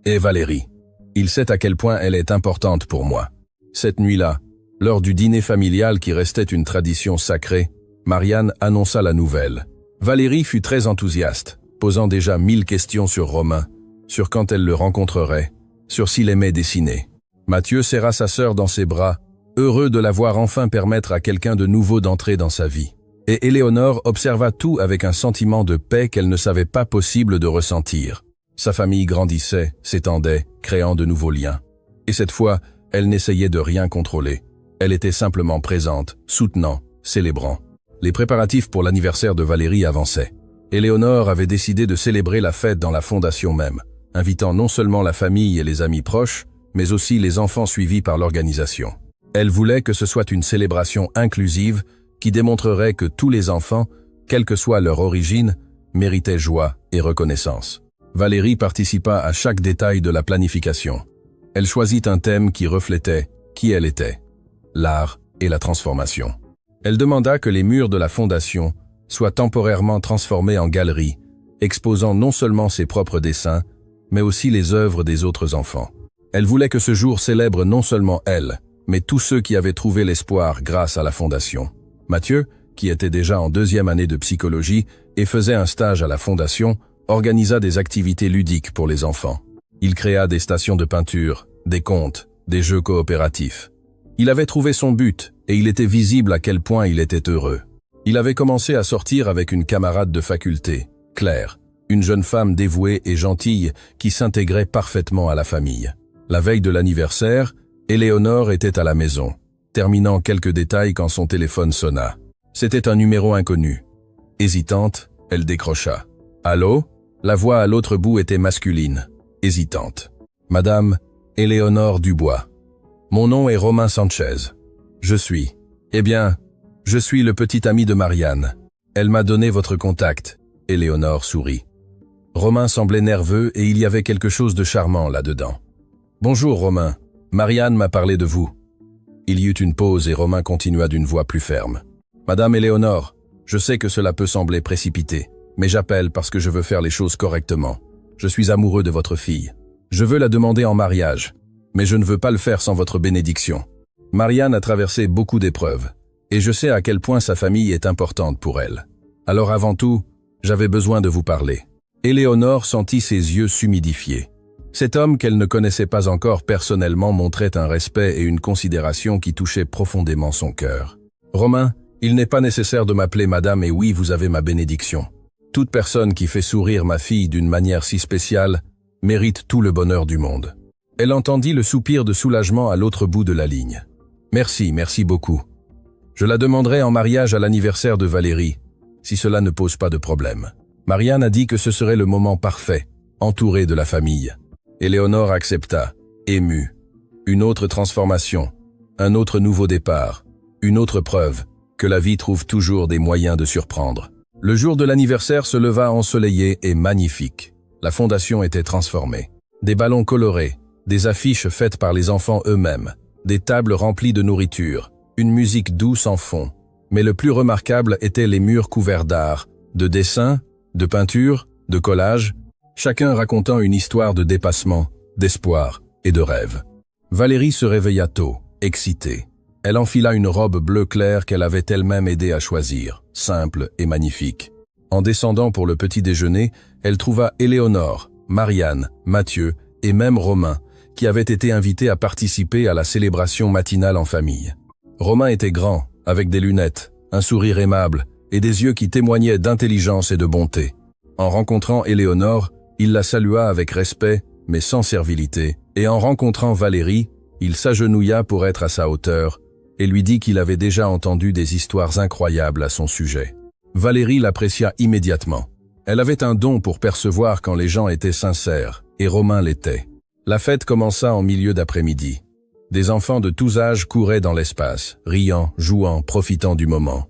Et Valérie. Il sait à quel point elle est importante pour moi. » Cette nuit-là, lors du dîner familial qui restait une tradition sacrée, Marianne annonça la nouvelle. Valérie fut très enthousiaste, posant déjà 1000 questions sur Romain, sur quand elle le rencontrerait, sur s'il aimait dessiner. Mathieu serra sa sœur dans ses bras, heureux de la voir enfin permettre à quelqu'un de nouveau d'entrer dans sa vie. Et Éléonore observa tout avec un sentiment de paix qu'elle ne savait pas possible de ressentir. Sa famille grandissait, s'étendait, créant de nouveaux liens. Et cette fois, elle n'essayait de rien contrôler. Elle était simplement présente, soutenant, célébrant. Les préparatifs pour l'anniversaire de Valérie avançaient. Éléonore avait décidé de célébrer la fête dans la fondation même, invitant non seulement la famille et les amis proches, mais aussi les enfants suivis par l'organisation. Elle voulait que ce soit une célébration inclusive qui démontrerait que tous les enfants, quelle que soit leur origine, méritaient joie et reconnaissance. Valérie participa à chaque détail de la planification. Elle choisit un thème qui reflétait qui elle était, l'art et la transformation. Elle demanda que les murs de la fondation soient temporairement transformés en galeries, exposant non seulement ses propres dessins, mais aussi les œuvres des autres enfants. Elle voulait que ce jour célèbre non seulement elle, mais tous ceux qui avaient trouvé l'espoir grâce à la fondation. Mathieu, qui était déjà en 2e année de psychologie et faisait un stage à la fondation, organisa des activités ludiques pour les enfants. Il créa des stations de peinture, des contes, des jeux coopératifs. Il avait trouvé son but et il était visible à quel point il était heureux. Il avait commencé à sortir avec une camarade de faculté, Claire, une jeune femme dévouée et gentille qui s'intégrait parfaitement à la famille. La veille de l'anniversaire, Éléonore était à la maison, terminant quelques détails quand son téléphone sonna. C'était un numéro inconnu. Hésitante, elle décrocha. Allô? La voix à l'autre bout était masculine, hésitante. Madame Éléonore Dubois. Mon nom est Romain Sanchez. Je suis le petit ami de Marianne. Elle m'a donné votre contact. Éléonore sourit. Romain semblait nerveux et il y avait quelque chose de charmant là-dedans. Bonjour Romain, Marianne m'a parlé de vous. Il y eut une pause et Romain continua d'une voix plus ferme. Madame Éléonore, je sais que cela peut sembler précipité, mais j'appelle parce que je veux faire les choses correctement. Je suis amoureux de votre fille. Je veux la demander en mariage, mais je ne veux pas le faire sans votre bénédiction. Marianne a traversé beaucoup d'épreuves, et je sais à quel point sa famille est importante pour elle. Alors avant tout, j'avais besoin de vous parler. Éléonore sentit ses yeux s'humidifier. Cet homme qu'elle ne connaissait pas encore personnellement montrait un respect et une considération qui touchaient profondément son cœur. Romain, il n'est pas nécessaire de m'appeler madame et oui, vous avez ma bénédiction. Toute personne qui fait sourire ma fille d'une manière si spéciale mérite tout le bonheur du monde. Elle entendit le soupir de soulagement à l'autre bout de la ligne. Merci beaucoup. Je la demanderai en mariage à l'anniversaire de Valérie, si cela ne pose pas de problème. Marianne a dit que ce serait le moment parfait, entourée de la famille. Éléonore accepta, émue. Une autre transformation, un autre nouveau départ, une autre preuve que la vie trouve toujours des moyens de surprendre. Le jour de l'anniversaire se leva ensoleillé et magnifique. La fondation était transformée. Des ballons colorés, des affiches faites par les enfants eux-mêmes, des tables remplies de nourriture, une musique douce en fond. Mais le plus remarquable étaient les murs couverts d'art, de dessins, de peintures, de collages, chacun racontant une histoire de dépassement, d'espoir et de rêve. Valérie se réveilla tôt, excitée. Elle enfila une robe bleu clair qu'elle avait elle-même aidé à choisir, simple et magnifique. En descendant pour le petit déjeuner, elle trouva Éléonore, Marianne, Mathieu et même Romain, qui avaient été invités à participer à la célébration matinale en famille. Romain était grand, avec des lunettes, un sourire aimable et des yeux qui témoignaient d'intelligence et de bonté. En rencontrant Éléonore, il la salua avec respect, mais sans servilité, et en rencontrant Valérie, il s'agenouilla pour être à sa hauteur et lui dit qu'il avait déjà entendu des histoires incroyables à son sujet. Valérie l'apprécia immédiatement. Elle avait un don pour percevoir quand les gens étaient sincères, et Romain l'était. La fête commença en milieu d'après-midi. Des enfants de tous âges couraient dans l'espace, riant, jouant, profitant du moment.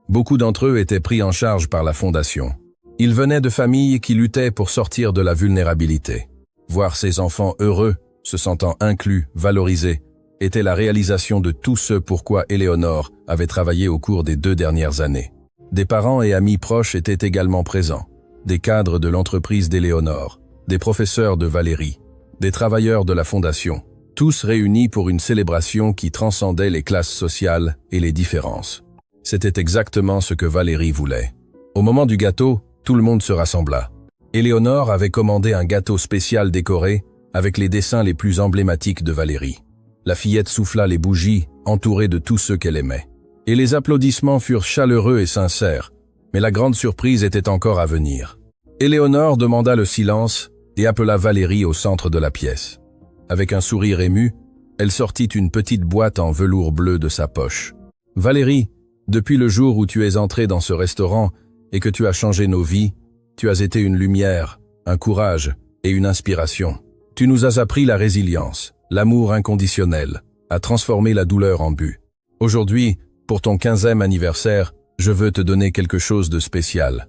Beaucoup d'entre eux étaient pris en charge par la fondation. Ils venaient de familles qui luttaient pour sortir de la vulnérabilité. Voir ces enfants heureux, se sentant inclus, valorisés, était la réalisation de tout ce pourquoi Éléonore avait travaillé au cours des 2 dernières années. Des parents et amis proches étaient également présents, des cadres de l'entreprise d'Éléonore, des professeurs de Valérie, des travailleurs de la fondation, tous réunis pour une célébration qui transcendait les classes sociales et les différences. C'était exactement ce que Valérie voulait. Au moment du gâteau, tout le monde se rassembla. Éléonore avait commandé un gâteau spécial décoré avec les dessins les plus emblématiques de Valérie. La fillette souffla les bougies, entourée de tous ceux qu'elle aimait. Et les applaudissements furent chaleureux et sincères, mais la grande surprise était encore à venir. Éléonore demanda le silence et appela Valérie au centre de la pièce. Avec un sourire ému, elle sortit une petite boîte en velours bleu de sa poche. « Valérie, depuis le jour où tu es entrée dans ce restaurant et que tu as changé nos vies, tu as été une lumière, un courage et une inspiration. Tu nous as appris la résilience, l'amour inconditionnel, à transformer la douleur en but. Aujourd'hui, pour ton 15e anniversaire, je veux te donner quelque chose de spécial. »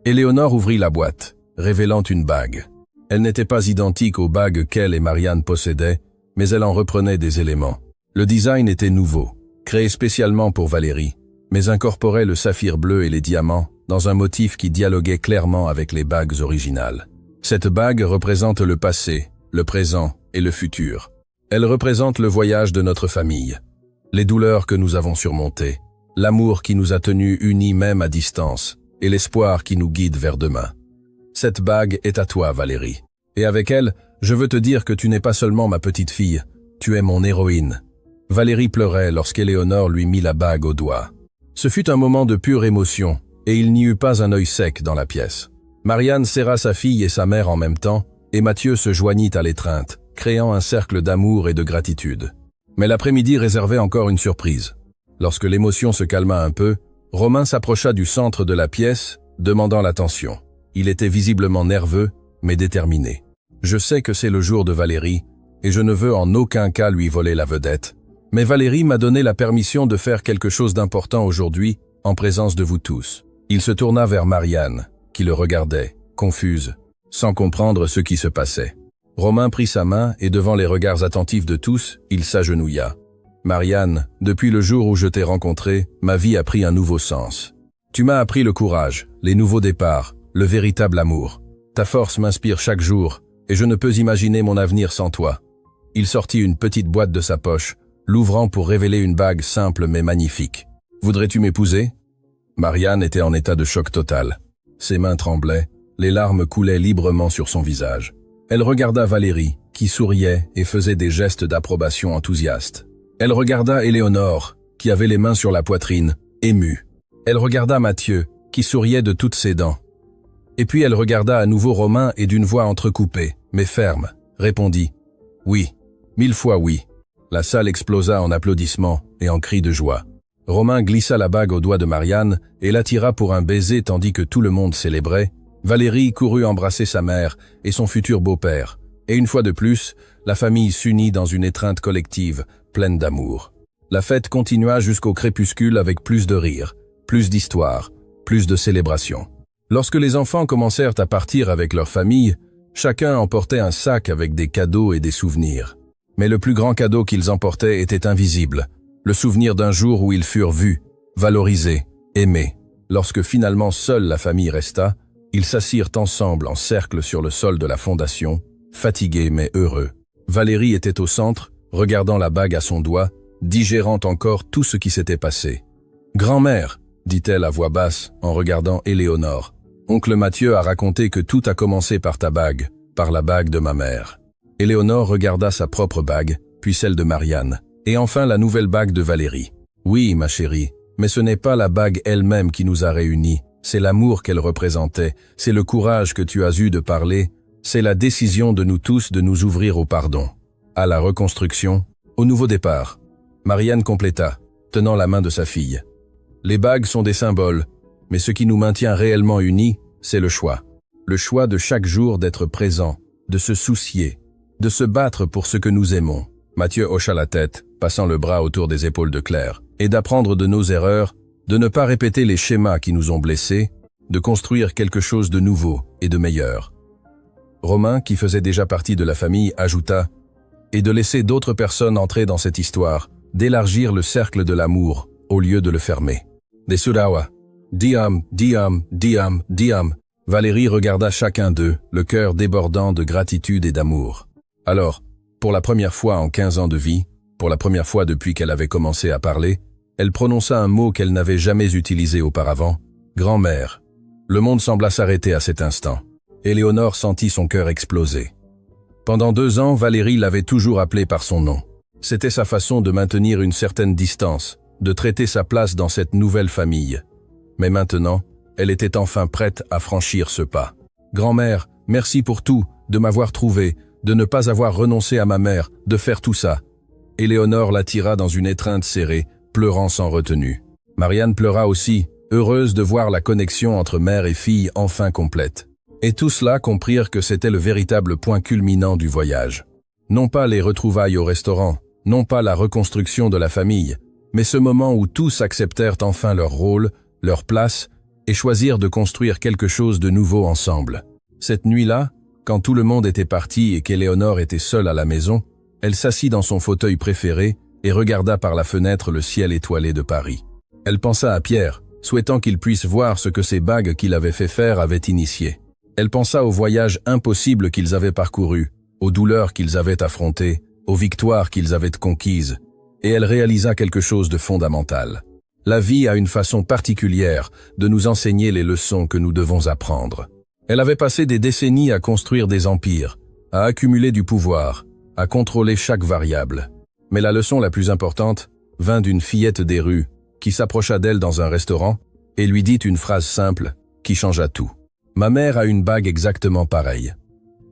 Éléonore ouvrit la boîte, révélant une bague. Elle n'était pas identique aux bagues qu'elle et Marianne possédaient, mais elle en reprenait des éléments. Le design était nouveau, créé spécialement pour Valérie, mais incorporait le saphir bleu et les diamants dans un motif qui dialoguait clairement avec les bagues originales. Cette bague représente le passé, le présent et le futur. Elle représente le voyage de notre famille, les douleurs que nous avons surmontées, l'amour qui nous a tenus unis même à distance, et l'espoir qui nous guide vers demain. Cette bague est à toi, Valérie. Et avec elle, je veux te dire que tu n'es pas seulement ma petite fille, tu es mon héroïne. Valérie pleurait lorsqu'Éléonore lui mit la bague au doigt. Ce fut un moment de pure émotion, et il n'y eut pas un œil sec dans la pièce. Marianne serra sa fille et sa mère en même temps, et Mathieu se joignit à l'étreinte, créant un cercle d'amour et de gratitude. Mais l'après-midi réservait encore une surprise. Lorsque l'émotion se calma un peu, Romain s'approcha du centre de la pièce, demandant l'attention. Il était visiblement nerveux, mais déterminé. Je sais que c'est le jour de Valérie, et je ne veux en aucun cas lui voler la vedette. Mais Valérie m'a donné la permission de faire quelque chose d'important aujourd'hui, en présence de vous tous. Il se tourna vers Marianne, qui le regardait, confuse, sans comprendre ce qui se passait. Romain prit sa main et devant les regards attentifs de tous, il s'agenouilla. Marianne, depuis le jour où je t'ai rencontré, ma vie a pris un nouveau sens. Tu m'as appris le courage, les nouveaux départs, le véritable amour. Ta force m'inspire chaque jour, et je ne peux imaginer mon avenir sans toi. Il sortit une petite boîte de sa poche, l'ouvrant pour révéler une bague simple mais magnifique. Voudrais-tu m'épouser? Marianne était en état de choc total. Ses mains tremblaient, les larmes coulaient librement sur son visage. Elle regarda Valérie, qui souriait et faisait des gestes d'approbation enthousiaste. Elle regarda Éléonore, qui avait les mains sur la poitrine, émue. Elle regarda Mathieu, qui souriait de toutes ses dents. Et puis elle regarda à nouveau Romain et d'une voix entrecoupée, mais ferme, répondit « Oui, 1000 fois oui ». La salle explosa en applaudissements et en cris de joie. Romain glissa la bague au doigt de Marianne et l'attira pour un baiser tandis que tout le monde célébrait. Valérie courut embrasser sa mère et son futur beau-père. Et une fois de plus, la famille s'unit dans une étreinte collective, pleine d'amour. La fête continua jusqu'au crépuscule avec plus de rires, plus d'histoires, plus de célébrations. Lorsque les enfants commencèrent à partir avec leur famille, chacun emportait un sac avec des cadeaux et des souvenirs. Mais le plus grand cadeau qu'ils emportaient était invisible, le souvenir d'un jour où ils furent vus, valorisés, aimés. Lorsque finalement seule la famille resta, ils s'assirent ensemble en cercle sur le sol de la fondation, fatigués mais heureux. Valérie était au centre, regardant la bague à son doigt, digérant encore tout ce qui s'était passé. « Grand-mère », dit-elle à voix basse en regardant Éléonore, « oncle Mathieu a raconté que tout a commencé par ta bague, par la bague de ma mère. » Éléonore regarda sa propre bague, puis celle de Marianne, et enfin la nouvelle bague de Valérie. « Oui, ma chérie, mais ce n'est pas la bague elle-même qui nous a réunis, c'est l'amour qu'elle représentait, c'est le courage que tu as eu de parler, c'est la décision de nous tous de nous ouvrir au pardon, à la reconstruction, au nouveau départ. » Marianne compléta, tenant la main de sa fille. « Les bagues sont des symboles, mais ce qui nous maintient réellement unis, c'est le choix. Le choix de chaque jour d'être présent, de se soucier, de se battre pour ce que nous aimons. » Mathieu hocha la tête, passant le bras autour des épaules de Claire, et d'apprendre de nos erreurs, de ne pas répéter les schémas qui nous ont blessés, de construire quelque chose de nouveau et de meilleur. Romain, qui faisait déjà partie de la famille, ajouta « Et de laisser d'autres personnes entrer dans cette histoire, d'élargir le cercle de l'amour, au lieu de le fermer. » Des Surawa. Diam, diam, diam, diam. Valérie regarda chacun d'eux, le cœur débordant de gratitude et d'amour. Alors, pour la première fois en 15 ans de vie, pour la première fois depuis qu'elle avait commencé à parler, elle prononça un mot qu'elle n'avait jamais utilisé auparavant, « grand-mère ». Le monde sembla s'arrêter à cet instant. Éléonore sentit son cœur exploser. Pendant 2 ans, Valérie l'avait toujours appelée par son nom. C'était sa façon de maintenir une certaine distance, de traiter sa place dans cette nouvelle famille. Mais maintenant, elle était enfin prête à franchir ce pas. « Grand-mère, merci pour tout, de m'avoir trouvé, de ne pas avoir renoncé à ma mère, de faire tout ça. » Éléonore l'attira dans une étreinte serrée, pleurant sans retenue. Marianne pleura aussi, heureuse de voir la connexion entre mère et fille enfin complète. Et tous cela comprirent que c'était le véritable point culminant du voyage. Non pas les retrouvailles au restaurant, non pas la reconstruction de la famille, mais ce moment où tous acceptèrent enfin leur rôle, leur place, et choisirent de construire quelque chose de nouveau ensemble. Cette nuit-là, quand tout le monde était parti et qu'Éléonore était seule à la maison, elle s'assit dans son fauteuil préféré et regarda par la fenêtre le ciel étoilé de Paris. Elle pensa à Pierre, souhaitant qu'il puisse voir ce que ces bagues qu'il avait fait faire avaient initié. Elle pensa au voyage impossible qu'ils avaient parcouru, aux douleurs qu'ils avaient affrontées, aux victoires qu'ils avaient conquises, et elle réalisa quelque chose de fondamental. La vie a une façon particulière de nous enseigner les leçons que nous devons apprendre. Elle avait passé des décennies à construire des empires, à accumuler du pouvoir, à contrôler chaque variable. Mais la leçon la plus importante vint d'une fillette des rues qui s'approcha d'elle dans un restaurant et lui dit une phrase simple qui changea tout. « Ma mère a une bague exactement pareille. »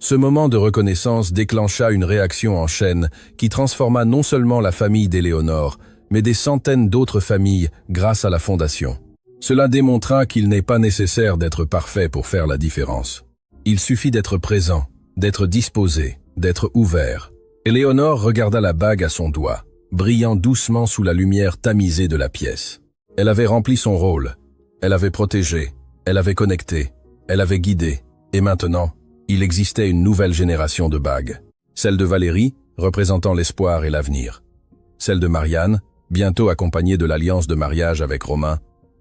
Ce moment de reconnaissance déclencha une réaction en chaîne qui transforma non seulement la famille d'Éléonore, mais des centaines d'autres familles grâce à la fondation. Cela démontra qu'il n'est pas nécessaire d'être parfait pour faire la différence. Il suffit d'être présent, d'être disposé, d'être ouvert. Éléonore regarda la bague à son doigt, brillant doucement sous la lumière tamisée de la pièce. Elle avait rempli son rôle. Elle avait protégé, elle avait connecté, elle avait guidé. Et maintenant, il existait une nouvelle génération de bagues. Celle de Valérie, représentant l'espoir et l'avenir. Celle de Marianne, bientôt accompagnée de l'alliance de mariage avec Romain,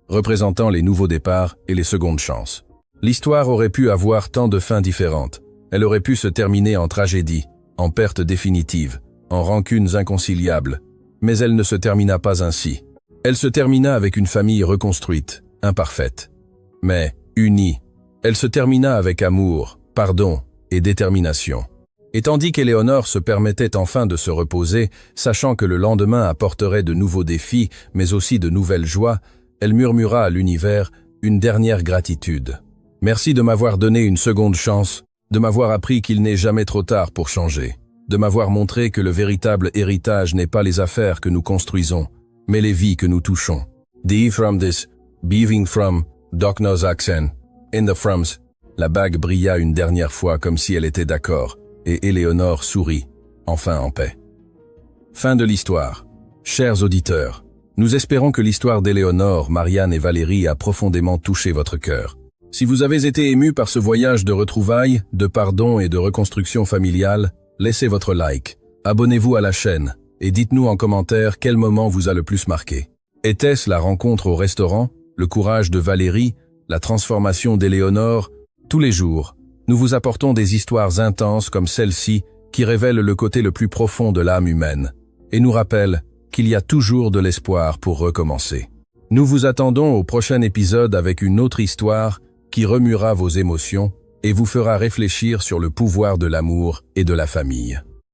représentant les nouveaux départs et les secondes chances. L'histoire aurait pu avoir tant de fins différentes. Elle aurait pu se terminer en tragédie, en perte définitive, en rancunes inconciliables. Mais elle ne se termina pas ainsi. Elle se termina avec une famille reconstruite, imparfaite, mais unie. Elle se termina avec amour, pardon et détermination. Et tandis qu'Éléonore se permettait enfin de se reposer, sachant que le lendemain apporterait de nouveaux défis, mais aussi de nouvelles joies, elle murmura à l'univers une dernière gratitude. Merci de m'avoir donné une seconde chance, de m'avoir appris qu'il n'est jamais trop tard pour changer, de m'avoir montré que le véritable héritage n'est pas les affaires que nous construisons, mais les vies que nous touchons. Die from this, being from, Doknos Axen, in the froms. La bague brilla une dernière fois comme si elle était d'accord, et Éléonore sourit, enfin en paix. Fin de l'histoire. Chers auditeurs, nous espérons que l'histoire d'Éléonore, Marianne et Valérie a profondément touché votre cœur. Si vous avez été ému par ce voyage de retrouvailles, de pardon et de reconstruction familiale, laissez votre like, abonnez-vous à la chaîne et dites-nous en commentaire quel moment vous a le plus marqué. Était-ce la rencontre au restaurant, le courage de Valérie, la transformation d'Éléonore? Tous les jours, nous vous apportons des histoires intenses comme celle-ci qui révèlent le côté le plus profond de l'âme humaine et nous rappellent qu'il y a toujours de l'espoir pour recommencer. Nous vous attendons au prochain épisode avec une autre histoire qui remuera vos émotions et vous fera réfléchir sur le pouvoir de l'amour et de la famille.